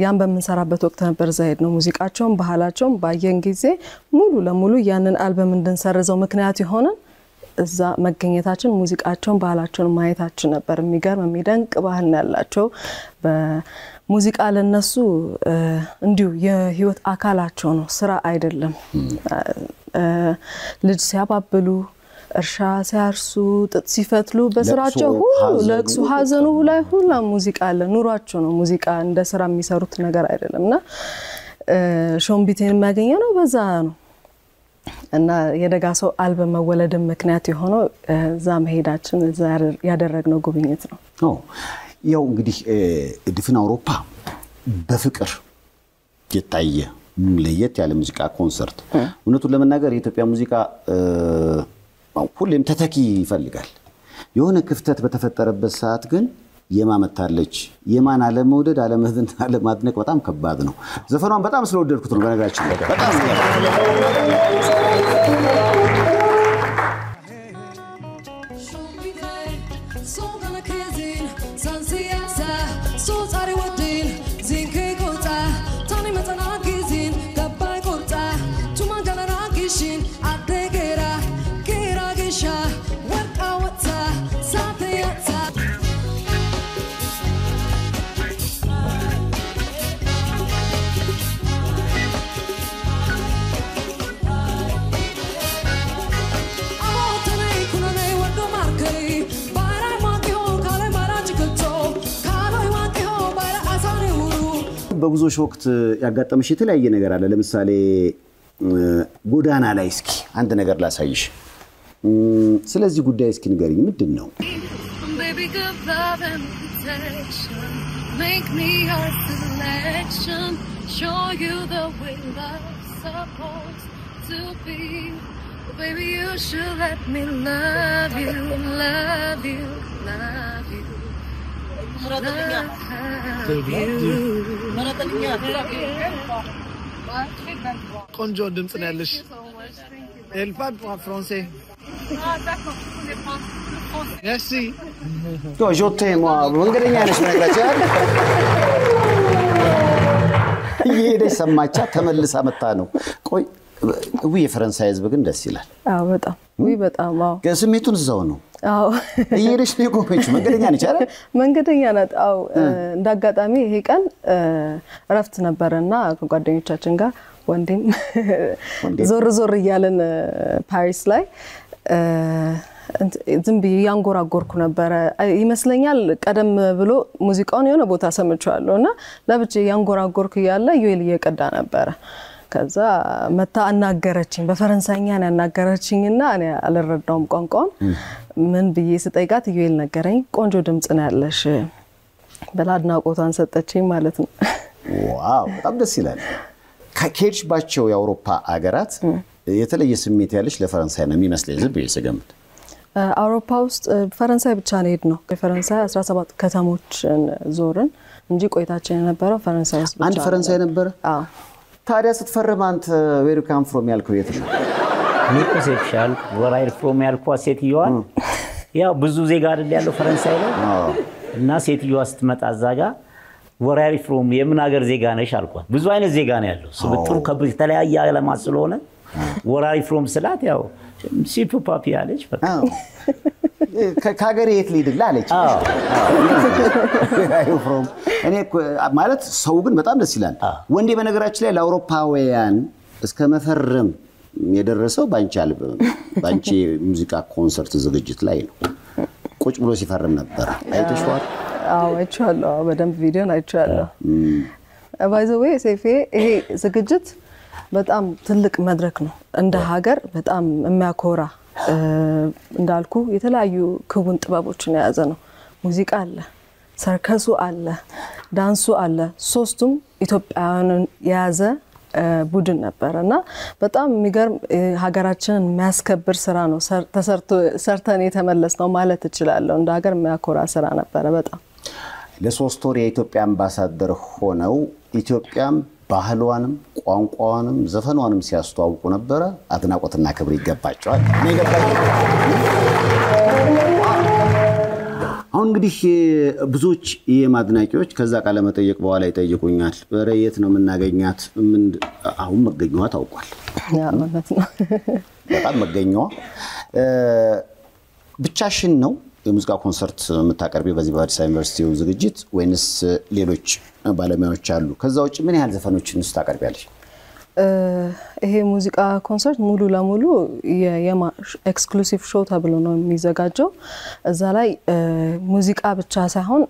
Speaker 3: ያን በመንሰራበት ወቅት ነበር ዘይድ ነው ሙዚቃቸውን ባህላቸውን ባየን ጊዜ ሙሉ ለሙሉ ያንን አልበም እንድንሰርዘው ምክንያት ይሆነን እዛ መገኘታችን ሙዚቃቸውን ባህላቸውን ማየታችን ነበር የሚገርም የሚደንቅ ባህል ያላቸው በሙዚቃ ለነሱ እንዲሁ የህይወት አካላቸው ነው ስራ አይደለም ልጅ ሲያባብሉ እርሻ ሲያርሱ ጥጥ ሲፈትሉ በስራቸው ሁሉ ለቅሱ ሀዘኑ ላይ ሁሉ ሙዚቃ አለ ኑሯቸው ነው ሙዚቃ እንደ ስራ የሚሰሩት ነገር አይደለምና ሾምቢቴን የሚያገኘ ነው በዛ ነው እና የደጋ ሰው አልበም መወለድም ምክንያት የሆነው እዛ መሄዳችን እዛ ያደረግነው ጉብኝት ነው
Speaker 1: ያው እንግዲህ ድፍን አውሮፓ በፍቅር የታየ ለየት ያለ ሙዚቃ ኮንሰርት እውነቱን ለመናገር የኢትዮጵያ ሙዚቃ ሁሌም ተተኪ ይፈልጋል የሆነ ክፍተት በተፈጠረበት ሰዓት ግን የማመታለች የማን አለመውደድ አለማድነቅ በጣም ከባድ ነው ዘፈኗን በጣም ስለወደድኩት ነው በነገራችን ላይ በጣም በጉዞሽ ወቅት ያጋጠመሽ የተለያየ ነገር አለ ለምሳሌ ጎዳና ላይ እስኪ አንድ ነገር ላሳይሽ ስለዚህ ጉዳይ እስኪ ንገሪኝ ምንድነው
Speaker 6: baby good love and protection make me your selection show you the way love's supposed to be but baby you should let me love you love you love you
Speaker 7: ቆንጆ ድምጽ ነው ያለሽ elle parle français merci
Speaker 1: toi je t'aime መንገደኛ ነሽ ነገራችን ይሄ ሰማቻ ተመልሳ መጣ ነው ቆይ ወይ የፈረንሳይ ህዝብ ግን ደስ ይላል
Speaker 3: አዎ በጣም ወይ በጣም አዎ
Speaker 1: ከስሜቱን ዘው ነው
Speaker 3: አዎ
Speaker 1: እየሄደሽ ነው ቆመች መንገደኛ ነች አይደል
Speaker 3: መንገደኛ ናት አዎ እንዳጋጣሚ ይሄ ቀን እረፍት ነበርና ከጓደኞቻችን ጋር ወንዴም ዞር እያለን ፓሪስ ላይ ዝም ብዬ ያንጎራጎርኩ ነበር ይመስለኛል ቀደም ብሎ ሙዚቃውን የሆነ ቦታ ሰምቻለሁና ለብቻ ያንጎራጎርኩ ያለ ዩኤል እየቀዳ ነበር ከዛ መታ አናገረችኝ በፈረንሳይኛ ያናገረችኝና እኔ አልረዳውም ቋንቋውን ምን ብዬ ስጠይቃት ዩኤል ነገረኝ ቆንጆ ድምጽ ነው ያለሽ በላድናቆቷን ሰጠችኝ ማለት ነው
Speaker 1: ዋው በጣም ደስ ይላል ከኬርችባቸው የአውሮፓ አገራት የተለየ ስሜት ያለሽ ለፈረንሳይ ነው የሚመስለኝ ዝም ብዬ ስገምት
Speaker 3: አውሮፓ ውስጥ ፈረንሳይ ብቻ ነው ሄድነው የፈረንሳይ 17 ከተሞችን ዞርን እንጂ ቆይታችን የነበረው ፈረንሳይ ውስጥ ብቻ
Speaker 1: አንድ ፈረንሳይ ነበር
Speaker 3: አዎ
Speaker 1: ታዲያ ስትፈርም አንተ where you come from ያልከው የት ነው
Speaker 2: ኒኮሴፕሻል ወራይር ፍሮም ያልኳ ሴትዮዋ ያው ብዙ ዜጋ አይደል ያለው ፈረንሳይ ላይ እና ሴትዮዋ ስትመጣ ዛጋ ወራይር ፍሮም የምን ሀገር ዜጋ ነሽ አልኳት ብዙ አይነት ዜጋ ነው ያለው ስብጥሩ ከብዙ ተለያየ ዓለማት ስለሆነ ወራይር ፍሮም ስላት ያው ሲፑ ፓፒ አለች በቃ
Speaker 1: ከሀገር የት ሊድላ አለች ወራይር ፍሮም እኔ ማለት ሰው ግን በጣም ደስ ይላል ወንዴ በነገራችን ላይ ለአውሮፓውያን እስከ መፈረም የደረሰው ባንቺ ሙዚቃ ኮንሰርት ዝግጅት ላይ ነው ቁጭ ብሎ ሲፈርም ነበር አይተሽዋል
Speaker 3: አዎ አይቻለሁ በደንብ ቪዲዮን አይቻለሁ by the way ሴፌ ይሄ ዝግጅት በጣም ትልቅ መድረክ ነው እንደ ሀገር በጣም የሚያኮራ እንዳልኩ የተለያዩ ክቡን ጥበቦችን የያዘ ነው ሙዚቃ አለ ሰርከሱ አለ ዳንሱ አለ ሶስቱም ኢትዮጵያውያንን የያዘ ቡድን ነበርና በጣም የሚገርም ሀገራችንን የሚያስከብር ስራ ነው ሰርተን የተመለስነው ማለት እችላለሁ እንደ ሀገር የሚያኮራ ስራ ነበር በጣም
Speaker 1: ለሶስት ወር የኢትዮጵያ አምባሳደር ሆነው ኢትዮጵያም ባህሏንም ቋንቋዋንም ዘፈኗንም ሲያስተዋውቁ ነበር አድናቆትና ክብር ይገባቸዋል አሁን እንግዲህ ብዙዎች የማድናቂዎች ከዛ ቃለ መጠየቅ በኋላ ይጠይቁኛል በረየት ነው መናገኛት ምን አሁን መገኘዋ ታውቋል
Speaker 3: ያ ማለት ነው
Speaker 1: በጣም መገኘዋ ብቻሽን ነው የሙዚቃ ኮንሰርት የምታቀርቢው በዚህ በአዲስ አበባ ዩኒቨርሲቲ ዝግጅት ወይንስ ሌሎች ባለሙያዎች አሉ ከዛ ውጭ ምን ያህል ዘፈኖችን ታቀርቢያለሽ
Speaker 3: ይሄ ሙዚቃ ኮንሰርት ሙሉ ለሙሉ የማ ኤክስክሉሲቭ ሾው ተብሎ ነው የሚዘጋጀው እዛ ላይ ሙዚቃ ብቻ ሳይሆን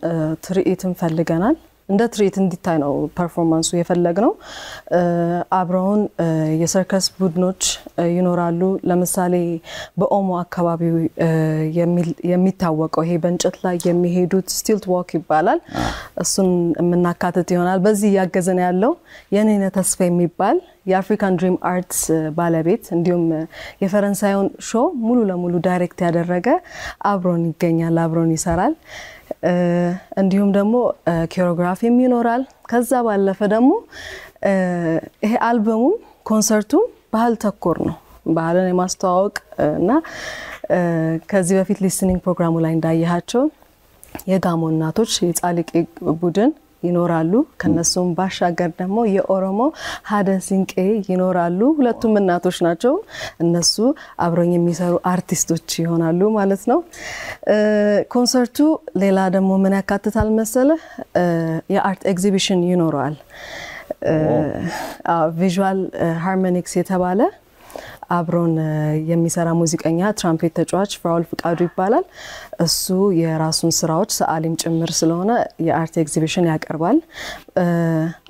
Speaker 3: ትርኢትን ፈልገናል እንደ ትርኢት እንዲታይ ነው ፐርፎርማንሱ የፈለግነው አብረውን የሰርከስ ቡድኖች ይኖራሉ ለምሳሌ በኦሞ አካባቢ የሚታወቀው ይሄ በእንጨት ላይ የሚሄዱት ስቲልት ዋክ ይባላል እሱን የምናካትት ይሆናል በዚህ ያገዘን ያለው የኔነ ተስፋ የሚባል የአፍሪካን ድሪም አርትስ ባለቤት እንዲሁም የፈረንሳዩን ሾው ሙሉ ለሙሉ ዳይሬክት ያደረገ አብሮን ይገኛል አብሮን ይሰራል እንዲሁም ደግሞ ኮሪዮግራፊም ይኖራል ከዛ ባለፈ ደግሞ ይሄ አልበሙ ኮንሰርቱ ባህል ተኮር ነው ባህልን የማስተዋወቅ እና ከዚህ በፊት ሊስኒንግ ፕሮግራሙ ላይ እንዳያያቸው የጋሞ እናቶች የጻሊቂ ቡድን ይኖራሉ ከነሱም ባሻገር ደግሞ የኦሮሞ ሀደ ሲንቄ ይኖራሉ ሁለቱም እናቶች ናቸው እነሱ አብረኝ የሚሰሩ አርቲስቶች ይሆናሉ ማለት ነው ኮንሰርቱ ሌላ ደግሞ ምን ያካትታል መሰለ የአርት ኤግዚቢሽን ይኖራል ቪዥዋል ሃርሞኒክስ የተባለ አብሮን የሚሰራ ሙዚቀኛ ትራምፔት ተጫዋች ፍራውል ፍቃዱ ይባላል እሱ የራሱን ስራዎች ሰዓሊም ጭምር ስለሆነ የአርት ኤግዚቢሽን ያቀርባል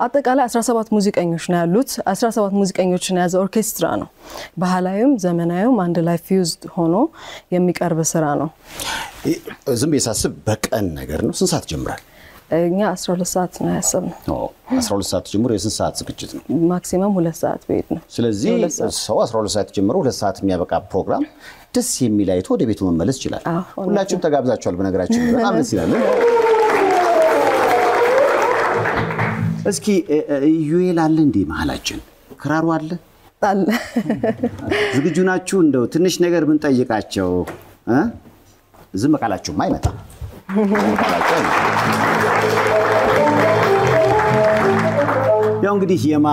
Speaker 3: አጠቃላይ 17 ሙዚቀኞች ነው ያሉት 17 ሙዚቀኞችን የያዘ ኦርኬስትራ ነው ባህላዊም ዘመናዊም አንድ ላይ ፊውዝድ ሆኖ የሚቀርብ ስራ ነው
Speaker 1: ዝም በሳስብ በቀን ነገር ነው ስንት ሰዓት ጀምራል
Speaker 3: እኛ 12 ሰዓት ነው ያሰብነው
Speaker 1: 12 ሰዓት ጀምሮ የስንት ሰዓት ዝግጅት ነው
Speaker 3: ማክሲመም 2 ሰዓት ቤት ነው
Speaker 1: ስለዚህ ሰው 12 ሰዓት ጀምሮ 2 ሰዓት የሚያበቃ ፕሮግራም ደስ የሚል አይቶ ወደ ቤቱ መመለስ ይችላል ሁላችሁም ተጋብዛችኋል በነገራችን በጣም ደስ ይላል እስኪ ዩኤል አለ እንዴ መሐላችን ክራሩ አለ ዝግጁ ናችሁ እንደው ትንሽ ነገር ምን ጠይቃቸው ዝም ቃላችሁ ማይመጣ ያው እንግዲህ የማ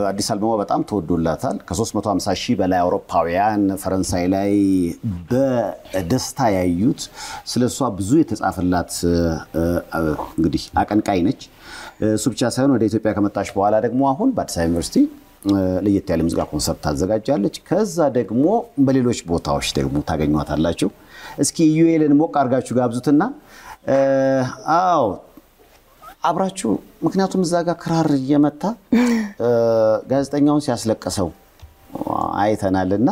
Speaker 1: አዲስ አልበሙ በጣም ተወዶላታል ከ350,000 በላይ አውሮፓውያን ፈረንሳይ ላይ በደስታ ያዩት ስለሷ ብዙ የተጻፈላት እንግዲህ አቀንቃይ ነች እሱ ብቻ ሳይሆን ወደ ኢትዮጵያ ከመጣች በኋላ ደግሞ አሁን በአዲስ አበባ ዩኒቨርሲቲ ለየት ያለ ሙዚቃ ኮንሰርት ታዘጋጃለች ከዛ ደግሞ በሌሎች ቦታዎች ደግሞ ታገኙታላችሁ እስኪ ዩኤልን ሞቅ አርጋችሁ ጋብዙትና አው አብራችሁ ምክንያቱም እዛ ጋር ክራር እየመታ ጋዜጠኛውን ሲያስለቀሰው አይተናልና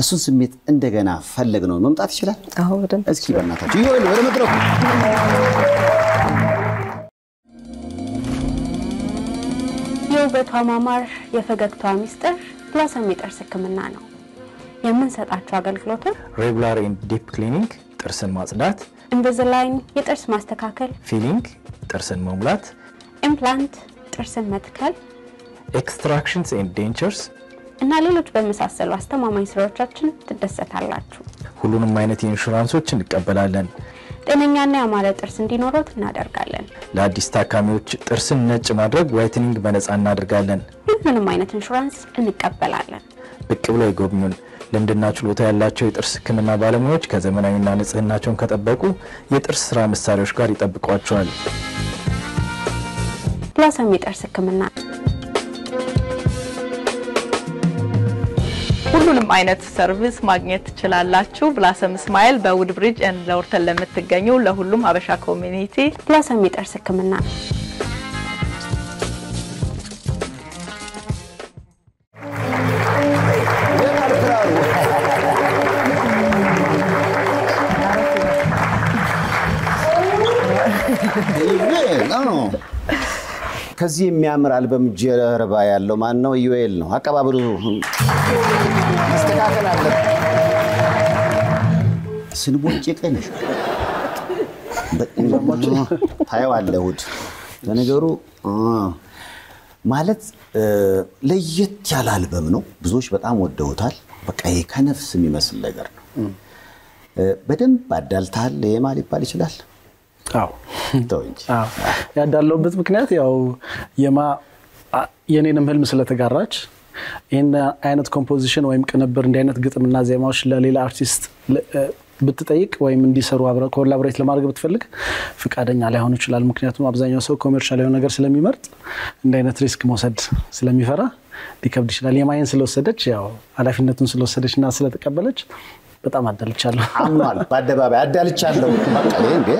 Speaker 1: እሱን ስሜት እንደገና ፈለግ ነው መምጣት ይችላል
Speaker 3: አዎ በደንብ
Speaker 1: እስኪ በእናታችሁ ዩኤል ወደ መድረኩ
Speaker 8: የውበቷ ማማር የፈገግቷ ሚስጥር ብላሰም የጥርስ ህክምና ነው የምንሰጣቸው አገልግሎቶች
Speaker 9: ሬጉላር ኤንድ ዲፕ ክሊኒንግ ጥርስን ማጽዳት
Speaker 8: ኢንቪዚላይን የጥርስ ማስተካከል
Speaker 9: ፊሊንግ ጥርስን መሙላት
Speaker 8: ኢምፕላንት ጥርስን መትከል
Speaker 9: ኤክስትራክሽንስ ኤንድ ዴንቸርስ
Speaker 8: እና ሌሎች በመሳሰሉ አስተማማኝ ስራዎቻችን ትደሰታላችሁ
Speaker 9: ሁሉንም አይነት ኢንሹራንሶች እንቀበላለን
Speaker 8: ጤነኛና ያማረ ጥርስ እንዲኖሮት እናደርጋለን
Speaker 9: ለአዲስ ታካሚዎች ጥርስን ነጭ ማድረግ ዋይትኒንግ በነፃ እናደርጋለን
Speaker 8: ሁሉንም አይነት ኢንሹራንስ እንቀበላለን
Speaker 9: ብቅ ብለው ይጎብኙን ለምንድና ችሎታ ያላቸው የጥርስ ህክምና ባለሙያዎች ከዘመናዊና ንጽህናቸውን ከጠበቁ የጥርስ ስራ መሳሪያዎች ጋር ይጠብቋቸዋል
Speaker 8: ብላሰም የጥርስ ህክምና
Speaker 10: ሁሉንም አይነት ሰርቪስ ማግኘት ትችላላችሁ ብላሰም ስማይል በውድ ብሪጅ ኤንድ ለወርተን ለምትገኙ ለሁሉም ሀበሻ ኮሚኒቲ
Speaker 8: ብላሰም የጥርስ ህክምና
Speaker 1: ከዚህ የሚያምር አልበም ጀርባ ያለው ማን ነው ዩኤል ነው አቀባበሉ ማስተካከል አለ ስንቦጭ ቀንሽ ታየዋለሁት ለነገሩ ማለት ለየት ያለ አልበም ነው ብዙዎች በጣም ወደውታል በቃ ከነፍስ የሚመስል ነገር ነው በደንብ አዳልታል የማል ይባል ይችላል
Speaker 11: አዎ ተወንጂ ያዳለውበት ምክንያት ያው የኔንም ህልም ስለተጋራች ይሄን አይነት ኮምፖዚሽን ወይም ቅንብር እንደ አይነት ግጥምና ዜማዎች ለሌላ አርቲስት ብትጠይቅ ወይም እንዲሰሩ አብረው ኮላቦሬት ለማድረግ ብትፈልግ ፍቃደኛ ላይሆን ይችላል ምክንያቱም አብዛኛው ሰው ኮመርሻል የሆነ ነገር ስለሚመርጥ እንደ አይነት ሪስክ መውሰድ ስለሚፈራ ሊከብድ ይችላል የማይን ስለወሰደች ያው ኃላፊነቱን ስለወሰደችና ስለተቀበለች በጣም አዳልቻለሁ
Speaker 1: አምኗል በአደባባይ አዳልቻለሁ በቃ እንዴ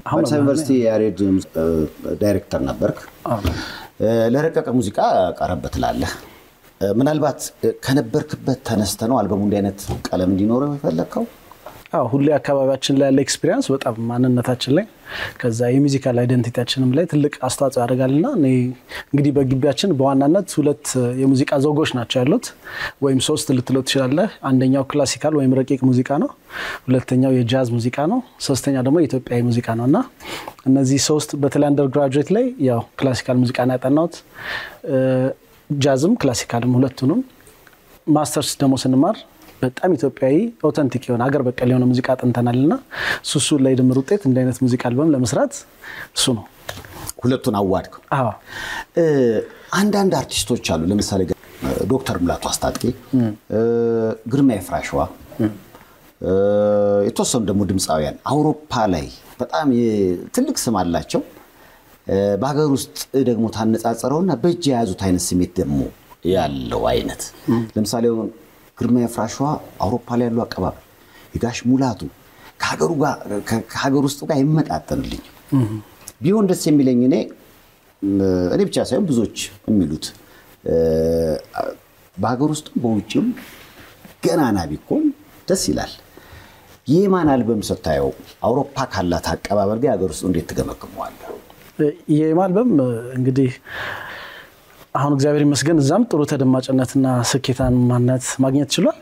Speaker 1: አሁን ዩኒቨርሲቲ ያሬድ ዳይሬክተር ነበርክ ለረቀቀ ሙዚቃ ቀረበት ላለ ምናልባት ከነበርክበት ተነስተ ነው አልበሙ እንደ አይነት ቀለም እንዲኖረው ይፈልከው
Speaker 11: ሁሌ አካባቢያችን ላይ ያለ ኤክስፒሪየንስ በጣም ማንነታችን ላይ ከዛ የሙዚካል አይደንቲቲያችንም ላይ ትልቅ አስተዋጽኦ ያደርጋልና እኔ እንግዲህ በግቢያችን በዋናነት 2 የሙዚቃ ዘውጎች ናቸው ያሉት ወይም 3 ልትለው ትችላለህ። አንደኛው ክላሲካል ወይም ረቂቅ ሙዚቃ ነው፣ ሁለተኛው የጃዝ ሙዚቃ ነው፣ ሶስተኛ ደግሞ የኢትዮጵያዊ ሙዚቃ ነውና እነዚህ 3 በተለይ አንደር ግራጁዌት ላይ ያው ክላሲካል ሙዚቃ ነው ያጠናሁት፣ ጃዝም ክላሲካልም ሁለቱንም። ማስተርስ ደግሞ ስንማር በጣም ኢትዮጵያዊ ኦተንቲክ የሆነ ሀገር በቀል የሆነ ሙዚቃ አጥንተናልና እሱ ላይ ድምር ውጤት እንደ አይነት ሙዚቃ አልበም ለመስራት እሱ ነው።
Speaker 1: ሁለቱን አዋድኩ። አንዳንድ አርቲስቶች አሉ ለምሳሌ ዶክተር ሙላቱ አስታጥቄ፣ ግርማ ይፍራሸዋ፣ የተወሰኑ ደግሞ ድምፃውያን አውሮፓ ላይ በጣም ትልቅ ስም አላቸው። በሀገር ውስጥ ደግሞ ታነጻጽረውና በእጅ የያዙት አይነት ስሜት ደግሞ ያለው አይነት ለምሳሌ ግርማ ይፍራሸዋ አውሮፓ ላይ ያለው አቀባበል የጋሽ ሙላቱ ከሀገር ውስጥ ጋር ይመጣጠንልኝ ቢሆን ደስ የሚለኝ እኔ ብቻ ሳይሆን ብዙዎች የሚሉት በሀገር ውስጥም በውጭም ገናና ቢሆን ደስ ይላል። የማን አልበም ስታየው አውሮፓ ካላት አቀባበል ጋር ሀገር ውስጥ እንዴት ትገመግመዋለህ?
Speaker 11: የማን አልበም እንግዲህ አሁን እግዚአብሔር ይመስገን እዛም ጥሩ ተደማጭነትና ስኬታማነት ማግኘት ችሏል።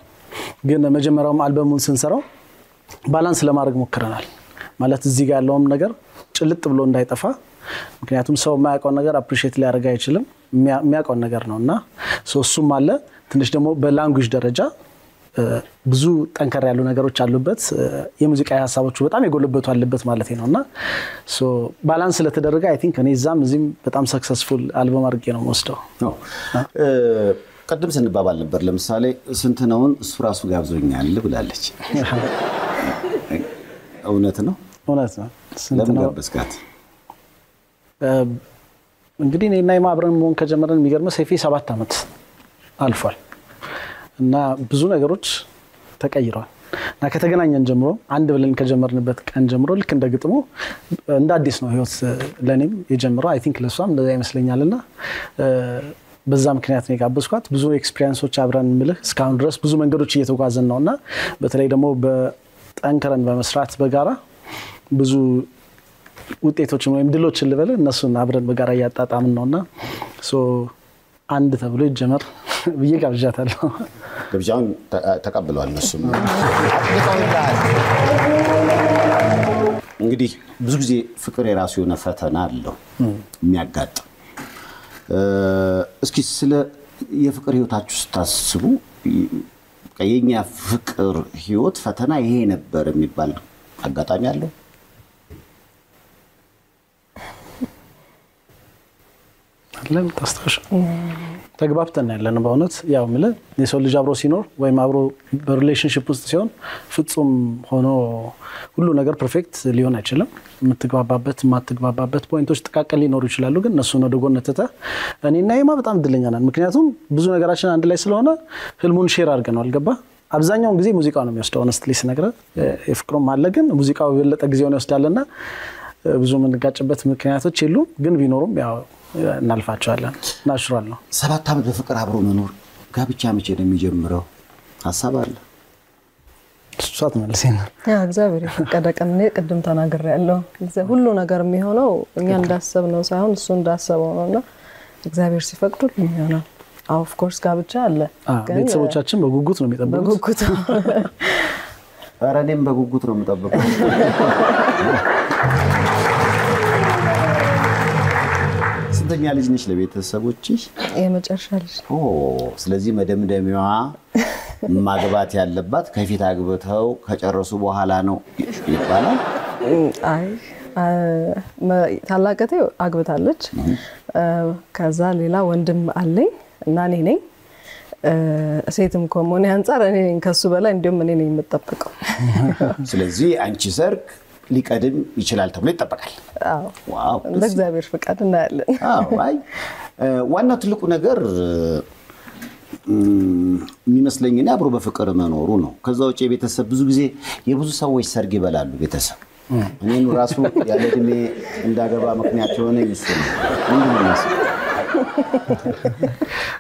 Speaker 11: ግን መጀመሪያውም አልበሙን ስንሰራው ባላንስ ለማድረግ ሞክረናል። ማለት እዚህ ጋር ያለውም ነገር ጭልጥ ብሎ እንዳይጠፋ፣ ምክንያቱም ሰው የማያውቀው ነገር አፕሪሺየት ሊያደርግ አይችልም፣ የሚያውቀው ነገር ነውና እሱም አለ። ትንሽ ደግሞ በላንጉዌጅ ደረጃ ብዙ ጠንከር ያሉ ነገሮች አሉበት፣ የሙዚቃ ሐሳቦቹ በጣም የጎለበቱ አለበት ማለት ነውና ባላንስ ስለተደረገ አይ ቲንክ እኔ እዚህም በጣም ሰክሰስፉል አልበም አድርጌ ነው ወስደው።
Speaker 1: ቀደም ስንባባል ነበር ለምሳሌ ስንት ነውን እሱ ራሱ ጋብዞኛል ብላለች። እውነት ነው?
Speaker 11: እውነት ነው። ስንት ነው
Speaker 1: ጋብዝካት?
Speaker 11: እንግዲህ እኔና የማብረን መሆን ከጀመረን የሚገርመው ሰይፌ 7 ዓመት አልፏል እና ብዙ ነገሮች ተቀይረዋል እና ከተገናኘን ጀምሮ አንድ ብለን ከጀመርንበት ቀን ጀምሮ ልክ እንደ ግጥሙ እንደ አዲስ ነው ህይወት ለኔም የጀመረው። አይ ቲንክ ለሷም እንደዛ ይመስለኛልና በዛ ምክንያት ነው የጋበዝኳት። ብዙ ኤክስፒሪየንሶች አብረን ምልህ እስካሁን ድረስ ብዙ መንገዶች እየተጓዘን ነውና በተለይ ደግሞ በጠንከረን በመስራት በጋራ ብዙ ውጤቶችን ወይም ድሎችን ልበል እነሱን አብረን በጋራ እያጣጣምን ነውና አንድ ተብሎ ይጀመር ብዬ ጋብዣታለሁ።
Speaker 1: ግብዣውን ተቀብለዋል እነሱም። እንግዲህ ብዙ ጊዜ ፍቅር የራሱ የሆነ ፈተና አለው የሚያጋጥም። እስኪ ስለ የፍቅር ህይወታችሁ ስታስቡ የኛ ፍቅር ህይወት ፈተና ይሄ ነበር የሚባል አጋጣሚ አለው?
Speaker 11: አለም ታስተሽ ተግባብተን ያለን በእውነት ያው ማለት የሰው ልጅ አብሮ ሲኖር ወይም አብሮ በሪሌሽንሺፕ ውስጥ ሲሆን ፍጹም ሆኖ ሁሉ ነገር ፐርፌክት ሊሆን አይችልም። የማትግባባበት ፖይንቶች ጥቃቅን ሊኖሩ ይችላሉ። ግን እነሱን ወደ ጎን ተተ እኔና የማ በጣም እድለኛ ነን። ምክንያቱም ብዙ ነገራችን አንድ ላይ ስለሆነ ህልሙን ሼር አድርገናል። ገባ አብዛኛውን ጊዜ ሙዚቃው ነው የሚወስደው። ሆነስትሊ ስነግርህ የፍቅሩም አለ ግን ሙዚቃው የበለጠ ጊዜውን ይወስዳልና ብዙ የምንጋጭበት ምክንያቶች የሉም። ግን ቢኖሩም ያው እናልፋቸዋለን። ናቹራል ነው።
Speaker 1: 7 ዓመት በፍቅር አብሮ መኖር ጋብቻ መቼ ነው የሚጀምረው? ሐሳብ አለ?
Speaker 11: እሷት መልሴና
Speaker 3: እግዚአብሔር የፈቀደ ቀን ነው። ቅድም ተናግሬያለሁ። ሁሉ ነገር የሚሆነው እኛ እንዳሰብነው ሳይሆን እሱ እንዳሰበው ነውና እግዚአብሔር ሲፈቅድ ሁሉ ይሆናል። ኦፍ ኮርስ ጋብቻ አለ።
Speaker 11: ግን ቤተሰቦቻችን በጉጉት ነው የሚጠብቁት።
Speaker 3: በጉጉት
Speaker 1: ኧረ እኔም በጉጉት ነው የምጠብቀው። ስንተኛ ልጅ ነሽ ለቤተሰቦችሽ?
Speaker 3: የመጨረሻ ልጅ።
Speaker 1: ስለዚህ መደምደሚያዋ ማግባት ያለባት ከፊት አግብተው ከጨረሱ በኋላ ነው ይባላል?
Speaker 3: አይ ታላቀቴ አግብታለች። ከዛ ሌላ ወንድም አለኝ እና እኔ ነኝ። ሴትም ከመሆኔ አንፃር እኔ ነኝ ከሱ በላይ እንደውም እኔ ነኝ የምጠብቀው።
Speaker 1: ስለዚህ አንቺ ሰርግ ሊቀድም ይችላል ተብሎ ይጠበቃል። ዋው
Speaker 3: በእግዚአብሔር ፍቃድ እናያለን።
Speaker 1: አይ ዋናው ትልቁ ነገር የሚመስለኝ እኔ አብሮ በፍቅር መኖሩ ነው። ከዛ ውጪ ቤተሰብ ብዙ ጊዜ የብዙ ሰዎች ሰርግ ይበላሉ ቤተሰብ። እኔን ራሱ ያለ እድሜ እንዳገባ ምክንያት የሆነ ይስል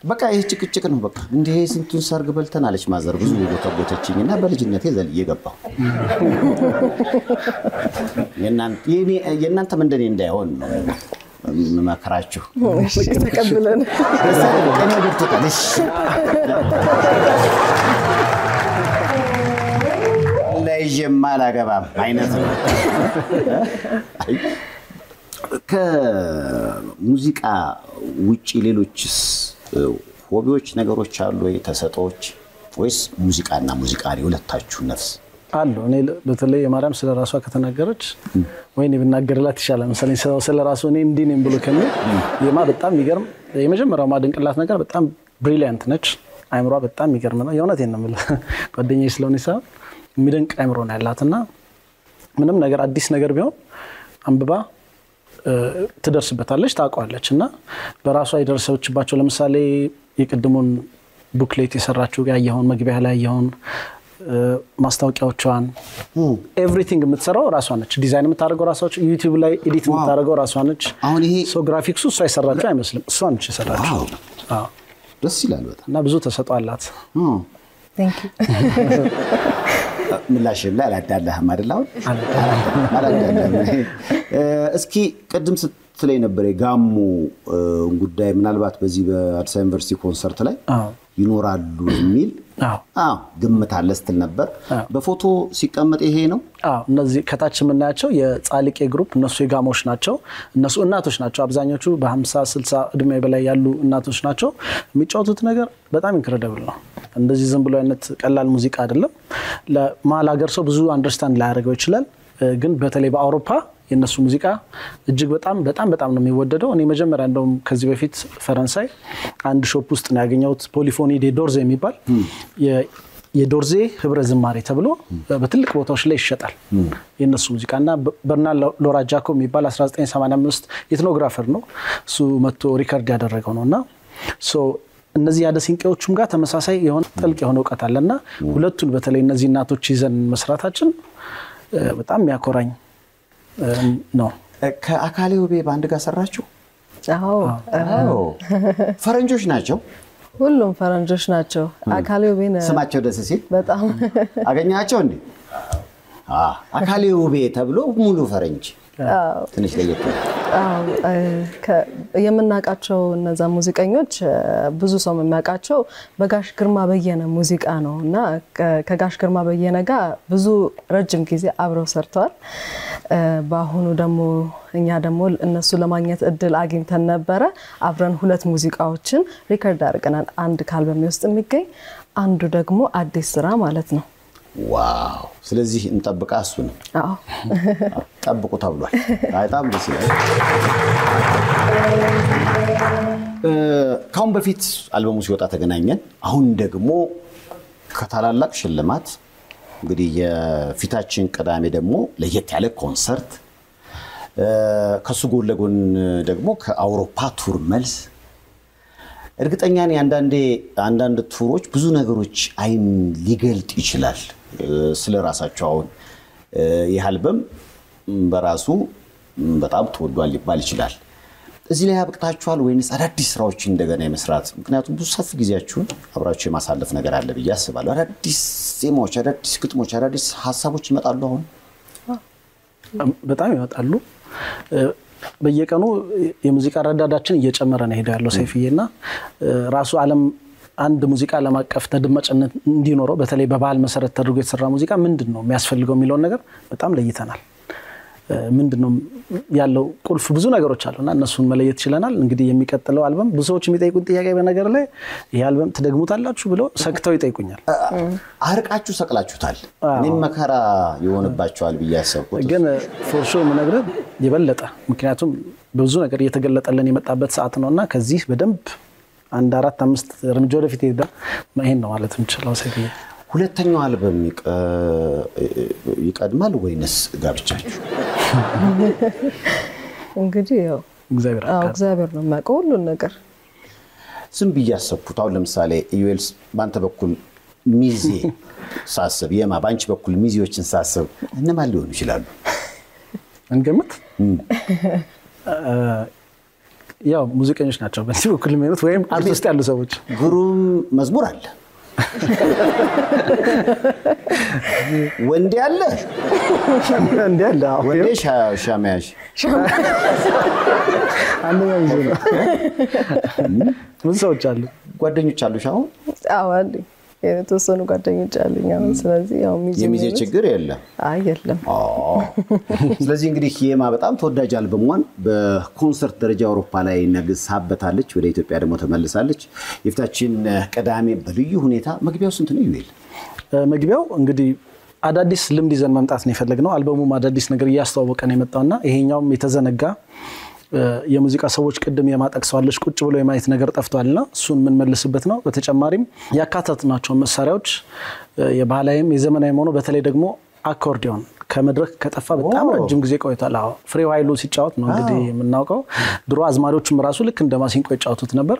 Speaker 1: በቃ ይሄ ጭቅጭቅ ነው። በቃ እንዴ ስንቱን ሰርግ በልተን አለች ማዘር ብዙ ጎተጎተችኝና በልጅነቴ ዘልዬ ገባሁ። የእናንተ እንደኔ እንዳይሆን ነው መከራችሁ።
Speaker 3: ተቀብለን
Speaker 1: እኔ ገብቶታል። እሺ ለይጀማ አላገባም አይነት ነው። ከሙዚቃ ውጪ ሌሎችስ ሆቢዎች ነገሮች አሉ ወይ ተሰጦች ወይስ ሙዚቃና ሙዚቃ ነው ሁለታችሁ ነፍስ
Speaker 11: አሉ? እኔ በተለይ የማርያም ስለራሷ ከተናገረች ወይኔ ብናገርላት ይሻላል መሰለኝ ስለራሷ እኔ እንዲህ ነኝ ብሎ ከነ የማ በጣም የሚገርም የመጀመሪያው ማድንቅላት ነገር በጣም ብሪሊያንት ነች። አይምሯ በጣም የሚገርም ነው። የእውነቴን ነው የምልህ ጓደኛዬ ስለሆነ ይሳ የሚደንቅ አይምሮ ነው ያላትና ምንም ነገር አዲስ ነገር ቢሆን አንብባ ትደርስበታለች ታውቃለች እና በራሷ የደረሰችባቸው ለምሳሌ የቅድሙን ቡክሌት የሰራችው ያየውን መግቢያ ላይ ያየውን ማስታወቂያዎቿን ኤቭሪቲንግ የምትሰራው ራሷ ነች። ዲዛይን የምታደርገው ራሷ ነች። ዩቲዩብ ላይ ኤዲት የምታደርገው ራሷ ነች።
Speaker 1: አሁን ይሄ
Speaker 11: ሶ ግራፊክሱ እሷ የሰራችው አይመስልም እሷ ነች የሰራችው።
Speaker 1: አዎ ደስ ይላል በጣም
Speaker 11: እና ብዙ ተሰጥኦ አላት።
Speaker 3: ቴንክ ዩ
Speaker 1: ምላሽም ላይ አላዳላህም አይደል? አሁን አላዳላህም። እስኪ ቅድም ስትለኝ ነበር የጋሞ ጉዳይ ምናልባት በዚህ በአዲስ አበባ ዩኒቨርሲቲ ኮንሰርት ላይ ይኖራሉ የሚል ግምት አለ ስትል ነበር። በፎቶ ሲቀመጥ ይሄ ነው?
Speaker 11: እነዚህ ከታች የምናያቸው የጻልቄ ግሩፕ እነሱ የጋሞች ናቸው። እነሱ እናቶች ናቸው። አብዛኞቹ በ50 60 እድሜ በላይ ያሉ እናቶች ናቸው። የሚጫወቱት ነገር በጣም ኢንክሬዲብል ነው። እንደዚህ ዝም ብሎ አይነት ቀላል ሙዚቃ አይደለም። ለማል ሀገር ሰው ብዙ አንደርስታንድ ላያደርገው ይችላል። ግን በተለይ በአውሮፓ የነሱ ሙዚቃ እጅግ በጣም ነው የሚወደደው። እኔ መጀመሪያ እንደውም ከዚህ በፊት ፈረንሳይ አንድ ሾፕ ውስጥ ነው ያገኘሁት ፖሊፎኒ ዴ ዶርዜ የሚባል የዶርዜ ህብረ ዝማሬ ተብሎ በትልቅ ቦታዎች ላይ ይሸጣል የነሱ ሙዚቃና በርናል ሎራ ጃኮ የሚባል 1985 ኢትኖግራፈር ነው እሱ መጥቶ ሪከርድ ያደረገው ነውና ሶ እነዚህ ያደሲንቄዎቹም ጋር ተመሳሳይ የሆነ ጥልቅ የሆነ ዕውቀት አለና ሁለቱን በተለይ እነዚህ እናቶች ይዘን መስራታችን በጣም ያኮራኝ ነው።
Speaker 1: ከአካሌ ውቤ ባንድ ጋር ሰራችሁ?
Speaker 3: አዎ
Speaker 1: ፈረንጆች ናቸው።
Speaker 3: ሁሉም ፈረንጆች ናቸው። አካሌ ውቤ
Speaker 1: ስማቸው ደስ ሲል
Speaker 3: በጣም
Speaker 1: አገኛቸው እንዴ? አካሌ ውቤ ተብሎ ሙሉ ፈረንጅ ትንሽ ለየት
Speaker 3: የምናውቃቸው እነዛ ሙዚቀኞች ብዙ ሰው የሚያውቃቸው በጋሽ ግርማ በየነ ሙዚቃ ነው እና ከጋሽ ግርማ በየነ ጋር ብዙ ረጅም ጊዜ አብረው ሰርተዋል። በአሁኑ ደግሞ እኛ ደግሞ እነሱ ለማግኘት እድል አግኝተን ነበረ። አብረን ሁለት ሙዚቃዎችን ሪከርድ አድርገናል። አንድ ከአልበም ውስጥ የሚገኝ አንዱ ደግሞ አዲስ ስራ ማለት ነው።
Speaker 1: ዋው! ስለዚህ እንጠብቃ እሱ ነው። ጠብቁ ተብሏል። በጣም ደስ ይላል። ካሁን በፊት አልበሙ ሲወጣ ተገናኘን። አሁን ደግሞ ከታላላቅ ሽልማት እንግዲህ የፊታችን ቅዳሜ ደግሞ ለየት ያለ ኮንሰርት ከሱ ጎን ለጎን ደግሞ ከአውሮፓ ቱር መልስ እርግጠኛ ነኝ አንዳንድ ቱሮች ብዙ ነገሮች አይን ሊገልጥ ይችላል ስለራሳቸው። አሁን ይህ አልበም በራሱ በጣም ተወዷል ሊባል ይችላል። እዚህ ላይ ያብቅታችኋል ወይስ አዳዲስ ስራዎችን እንደገና የመስራት? ምክንያቱም ብዙ ሰፊ ጊዜያችሁን አብራችሁ የማሳለፍ ነገር አለ ብዬ አስባለሁ። አዳዲስ ዜማዎች፣ አዳዲስ ግጥሞች፣ አዳዲስ ሀሳቦች ይመጣሉ። አሁን
Speaker 11: በጣም ይመጣሉ። በየቀኑ የሙዚቃ ረዳዳችን እየጨመረ ነው ያለው ሰይፍዬና ራሱ ዓለም አንድ ሙዚቃ ለማቀፍ ተደማጭነት እንዲኖረው በተለይ በባህል መሰረት ተደርጎ የተሰራ ሙዚቃ ምንድነው የሚያስፈልገው የሚለው ነገር በጣም ለይተናል። ምንድነው ያለው ቁልፍ ብዙ ነገሮች አሉና እነሱን መለየት ይችላል። እንግዲህ የሚቀጥለው አልበም ብዙ ሰዎች የሚጠይቁን ጥያቄ በነገር ላይ ይሄ አልበም ትደግሙታላችሁ ብለው ሰክተው ይጠይቁኛል። አርቃችሁ ሰቅላችሁታል። እኔም መከራ ይሆንባችኋል ብያሰብኩት ግን ፎር ሾው ምነግርህ ይበለጣ ምክንያቱም ብዙ ነገር እየተገለጠልን የመጣበት ሰዓት ነውና ከዚህ በደንብ አንድ 4-5 እርምጃ ወደፊት ይሄዳል። ይሄን ነው ማለት እንችላለን። ሰይፍዬ ሁለተኛው አልበም ይቀድማል ወይንስ ጋብቻችሁ?
Speaker 3: እንግዲህ ያው እግዚአብሔር ነው የሚያውቀው ሁሉን ነገር።
Speaker 1: ዝም ብያሰብኩት አሁን ለምሳሌ ኢዩኤልስ ባንተ በኩል ሚዜ ሳስብ የማ ባንቺ በኩል ሚዜዎችን ሳስብ እነማን ሊሆኑ ይችላሉ?
Speaker 11: እንገምት። ያው ሙዚቀኞች ናቸው በዚህ በኩል የሚሆኑት ወይም አርቲስት ያሉ ሰዎች።
Speaker 1: ግሩም መዝሙር አለ ወንዴ አለ ወንዴ ሻማያሽ
Speaker 11: አንደኛው ይዘው ምን ሰዎች አሉ
Speaker 1: ጓደኞች አሉ ሻው
Speaker 3: አዋሊ የተወሰኑ ጓደኞች አሉኝ አሁን ስለዚህ ያው
Speaker 1: የሚዜ ችግር የለም
Speaker 3: የለም
Speaker 1: ስለዚህ እንግዲህ የማ በጣም ተወዳጅ አልበሟን በኮንሰርት ደረጃ አውሮፓ ላይ ነግሳበታለች ወደ ኢትዮጵያ ደግሞ ተመልሳለች የፊታችን ቅዳሜ በልዩ ሁኔታ መግቢያው ስንት ነው ይል
Speaker 11: መግቢያው እንግዲህ አዳዲስ ልምድ ይዘን መምጣት ነው የፈለግነው አልበሙም አዳዲስ ነገር እያስተዋወቀ ነው የመጣውና ይሄኛውም የተዘነጋ የሙዚቃ ሰዎች ቅድም የማጠቅሰዋለች ቁጭ ብሎ የማየት ነገር ጠፍቷልና እሱን ምን መልስበት ነው በተጨማሪም ያካተትናቸው መሳሪያዎች የባህላዊም የዘመናዊም ሆኖ በተለይ ደግሞ አኮርዲዮን ከመድረክ ከጠፋ በጣም ረጅም ጊዜ ቆይቷል ፍሬው ኃይሉ ሲጫወት ነው እንግዲህ የምናውቀው ድሮ አዝማሪዎችም ራሱ ልክ እንደ ማሲንቆ ይጫወቱት ነበር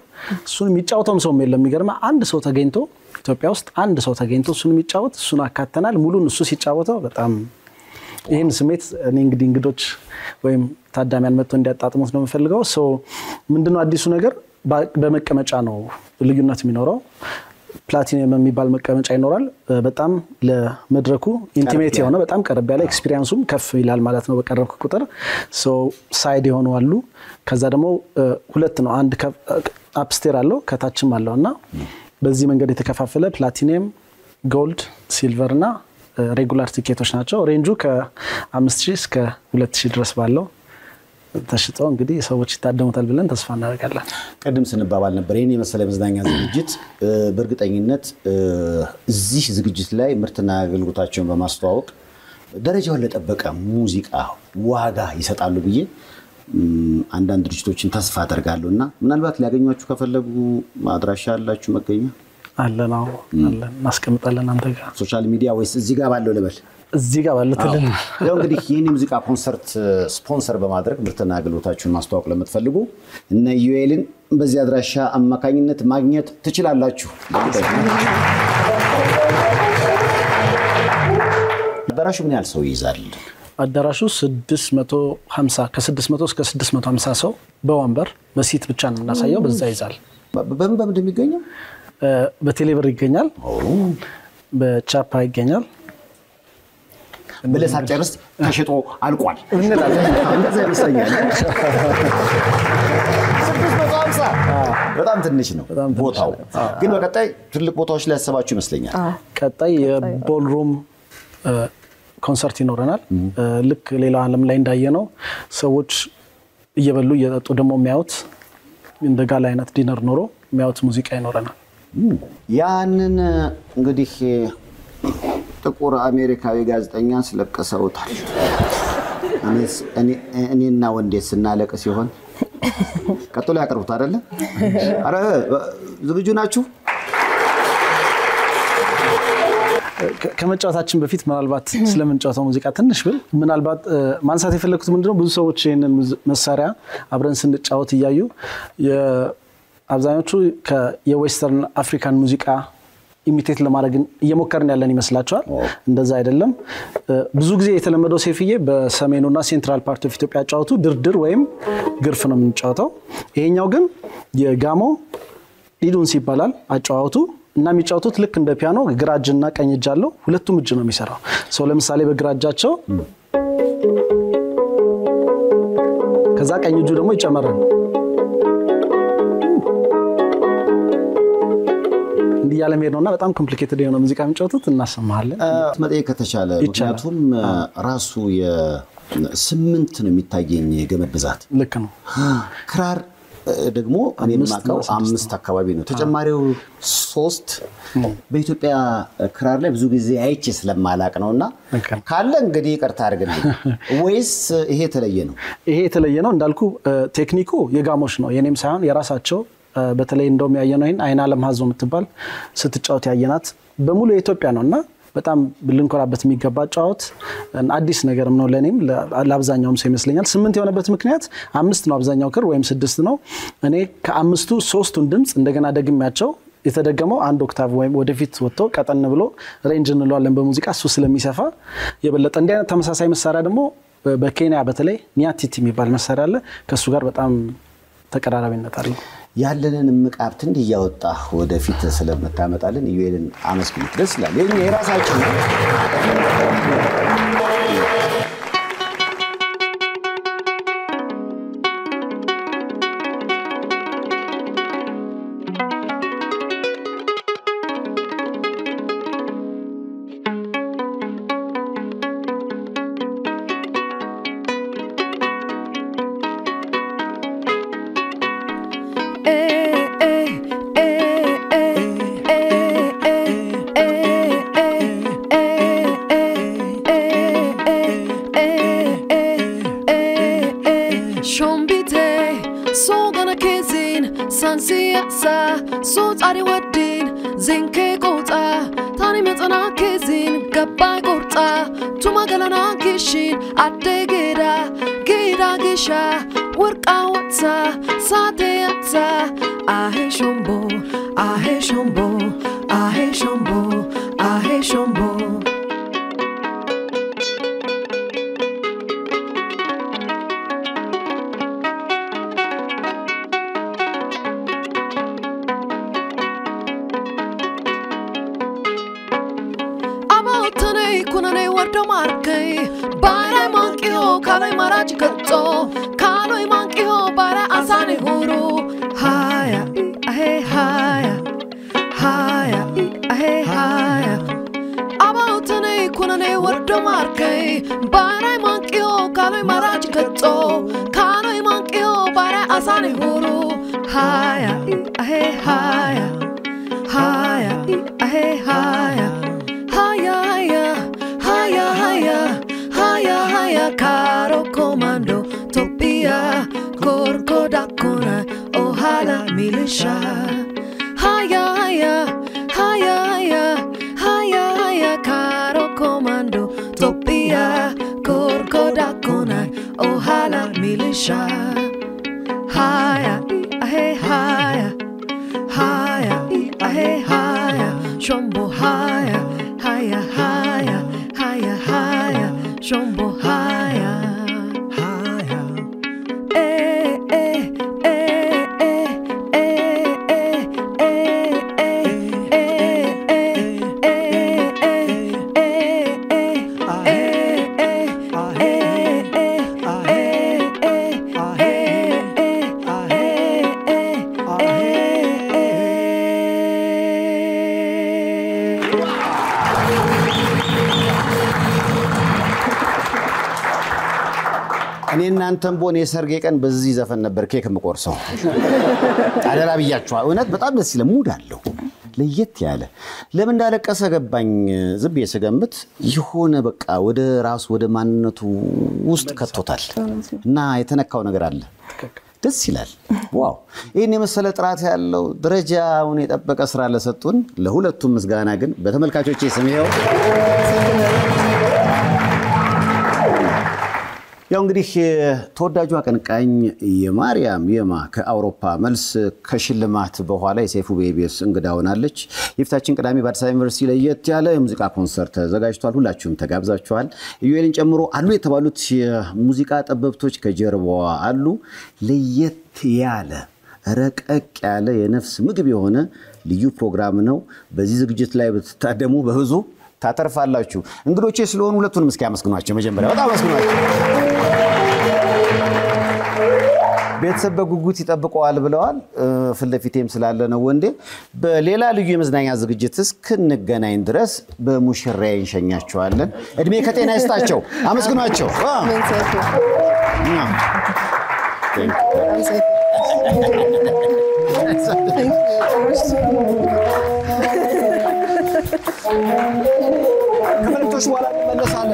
Speaker 11: እሱን የሚጫወተው ሰው የለም የሚገርማ አንድ ሰው ተገኝቶ ኢትዮጵያ ውስጥ አንድ ሰው ተገኝቶ እሱን የሚጫወት እሱን አካተናል ሙሉን እሱ ሲጫወተው በጣም ይሄን ስሜት እኔ እንግዲህ እንግዶች ወይም ታዳሚያን መጥተው እንዲያጣጥሙት ነው የምፈልገው ሶ ምንድነው አዲሱ ነገር በመቀመጫ ነው ልዩነት የሚኖረው ፕላቲኒየም የሚባል መቀመጫ ይኖራል በጣም ለመድረኩ ኢንቲሜት የሆነ በጣም ቀረብ ያለ ኤክስፒሪየንሱም ከፍ ይላል ማለት ነው በቀረብኩ ቁጥር ሶ ሳይድ የሆኑ አሉ ከዛ ደግሞ ሁለት ነው አንድ አፕስቴር አለው ከታችም አለውና በዚህ መንገድ የተከፋፈለ ፕላቲኒየም ጎልድ ሲልቨርና ሬጉላር ቲኬቶች ናቸው ሬንጁ ከ5000 እስከ 2000 ድረስ ባለው ተሽጠው እንግዲህ ሰዎች ይታደሙታል ብለን ተስፋ እናደርጋለን
Speaker 1: ቀደም ስንባባል ነበር ይሄን የመሰለ መዝናኛ ዝግጅት በእርግጠኝነት እዚህ ዝግጅት ላይ ምርትና አገልግሎታቸውን በማስተዋወቅ ደረጃውን ለጠበቀ ሙዚቃ ዋጋ ይሰጣሉ ብዬ አንዳንድ ድርጅቶችን ተስፋ አደርጋለሁና ምናልባት ሊያገኙአችሁ ከፈለጉ ማድራሻ አላችሁ መገኛ
Speaker 11: አለናው አለን ማስቀምጣለን አንተ ጋር
Speaker 1: ሶሻል ሚዲያ ወይስ እዚህ ጋር ባለው ለበል
Speaker 11: እዚህ ጋር ባለው ተልን
Speaker 1: ያው እንግዲህ ይሄን ሙዚቃ ኮንሰርት ስፖንሰር በማድረግ ምርትና አገልግሎታችሁን ማስተዋወቅ ለምትፈልጉ እነ ዩኤልን በዚህ አድራሻ አማካኝነት ማግኘት ትችላላችሁ አዳራሹ ምን ያህል ሰው ይይዛል
Speaker 11: አዳራሹ 650 ከ600 እስከ 650 ሰው በወንበር በሲት ብቻ ነው እናሳየው በዛ ይዛል
Speaker 1: በምን እንደሚገኘው
Speaker 11: በቴሌብር ይገኛል በቻፓ ይገኛል
Speaker 1: በለሳ ጨርስ ተሽጦ አልቋል እንላለን እንደዛ ይመስለኛል በጣም ትንሽ ነው ቦታው ግን በቀጣይ ትልቅ ቦታዎች ላይ ያሰባችሁ ይመስለኛል
Speaker 11: ቀጣይ የቦልሩም ኮንሰርት ይኖረናል ልክ ሌላ ዓለም ላይ እንዳየነው ሰዎች እየበሉ እየጠጡ ደግሞ የሚያዩት እንደ ጋላ አይነት ዲነር ኖሮ የሚያዩት ሙዚቃ ይኖረናል
Speaker 1: ያንን እንግዲህ ጥቁር አሜሪካዊ ጋዜጠኛ ስለቀሰውታል እኔና ወንዴ ስናለቀ ሲሆን ቀጥሎ ያቀርቡት አይደለ አረ ዝግጁ ናችሁ
Speaker 11: ከመጫወታችን በፊት ምናልባት ስለምንጫወተው ሙዚቃ ትንሽ ብል ምናልባት ማንሳት የፈለኩት ምንድነው ብዙ ሰዎች ይሄንን መሳሪያ አብረን ስንጫወት ይያዩ አብዛኞቹ የዌስተርን አፍሪካን ሙዚቃ ኢሚቴት ለማድረግ እየሞከርን ያለን ይመስላችኋል እንደዛ አይደለም ብዙ ጊዜ የተለመደው ሴፍዬ በሰሜኑና ሴንትራል ፓርት ኦፍ ኢትዮጵያ ጫወቱ ድርድር ወይም ግርፍ ነው የምንጫወተው ይሄኛው ግን የጋሞ ሊዱንስ ይባላል አጫዋቱ እና የሚጫወቱት ልክ እንደ ፒያኖ ግራጅና ቀኝ እጅ አለው ሁለቱም እጅ ነው የሚሰራው ሰው ለምሳሌ በግራጃቸው ከዛ ቀኝ እጁ ደግሞ ይጨመራል እንዲያለ ሄድ ነውና በጣም ኮምፕሊኬትድ የሆነ ሙዚቃ የሚጫወቱት እናሰማለን
Speaker 1: መጠየቅ ከተቻለ ምክንያቱም ራሱ የ8 ነው የሚታየኝ የገመድ ብዛት
Speaker 11: ልክ ነው
Speaker 1: ክራር ደግሞ እኔ ማቀው 5 አካባቢ ነው ተጨማሪው 3 በኢትዮጵያ ክራር ላይ ብዙ ጊዜ አይቼ ስለማላቅ ነውና ካለ እንግዲህ ይቅርታ አድርግልኝ ወይስ ይሄ የተለየ ነው እንዳልኩ ቴክኒኩ የጋሞሽ ነው የኔም ሳይሆን የራሳቸው በተለይ እንደውም ያየነው ይሄን አይና ዓለም ሀዞ የምትባል ስትጫወት ያየናት በሙሉ የኢትዮጵያ ነውና በጣም ልንኮራበት የሚገባ ጫወት አዲስ ነገርም ነው ለኔም ለአብዛኛውም ሰው ይመስለኛል 8 የሆነበት ምክንያት 5 ነው አብዛኛው ክር ወይም 6 ነው እኔ ከ5ቱ 3ቱን ድምጽ እንደገና ደግሜያቸው የተደገመው አንድ ኦክታቭ ወይም ወደፊት ወጥቶ ቀጠን ብሎ ሬንጅ እንለዋለን በሙዚቃ እሱ ስለሚሰፋ የበለጠ እንደ አይነት ተመሳሳይ መሳሪያ ደግሞ በኬንያ በተለይ ኒያቲቲ የሚባል መሳሪያ አለ ከሱ ጋር በጣም
Speaker 11: ተቀራራቢነት አለ
Speaker 1: ያለንን ምቃብት እንዲያወጣ ወደፊት ስለመታመጣልን ኢዩኤልን አመስግኑት ደስ ይላል የኛ የራሳችን ነው እናንተም ቦኔ ሰርጌ ቀን በዚህ ዘፈን ነበር ኬክ መቆርሰው አደራ ብያችሁ እውነት በጣም ደስ ይላል ሙድ አለው ለየት ያለ ለምን እንዳለቀሰ ገባኝ ዝብ የሰገምት ይሆነ በቃ ወደ ራስ ወደ ማንነቱ ውስጥ ከቶታል እና የተነካው ነገር አለ ደስ ይላል ዋው ይሄን የመሰለ ጥራት ያለው ደረጃውን የጠበቀ ስራ ለሰጡን ለሁለቱም ምስጋና ግን በተመልካቾቼ ስም ይሄው ያው እንግዲህ ተወዳጁ አቀንቃኝ የማርያም የማ ከአውሮፓ መልስ ከሽልማት በኋላ የሰይፉ ቤቢስ እንግዳ ሆናለች የፊታችን ቅዳሜ በአዲስ አበባ ዩኒቨርሲቲ ለየት ያለ የሙዚቃ ኮንሰርት ተዘጋጅቷል ሁላችሁም ተጋብዛችኋል ኢዩኤልን ጨምሮ አሉ የተባሉት የሙዚቃ ጠበብቶች ከጀርባዋ አሉ ለየት ያለ ረቀቅ ያለ የነፍስ ምግብ የሆነ ልዩ ፕሮግራም ነው በዚህ ዝግጅት ላይ በተታደሙ በህዙ ታተርፋላችሁ እንግዶቼ ስለሆኑ ሁለቱንም እስኪ አመስግኗቸው መጀመሪያ በጣም አመስግኗቸው ቤተሰብ በጉጉት ይጠብቀዋል ብለዋል ፍለፊቴም ስላለ ነው ወንዴ በሌላ ልዩ የመዝናኛ ዝግጅት እስክንገናኝ ድረስ በሙሽራዬ እንሸኛቸዋለን እድሜ ከጤና ይስጣቸው አመስግኗቸው ከመልእክቶች በኋላ እንመለሳለን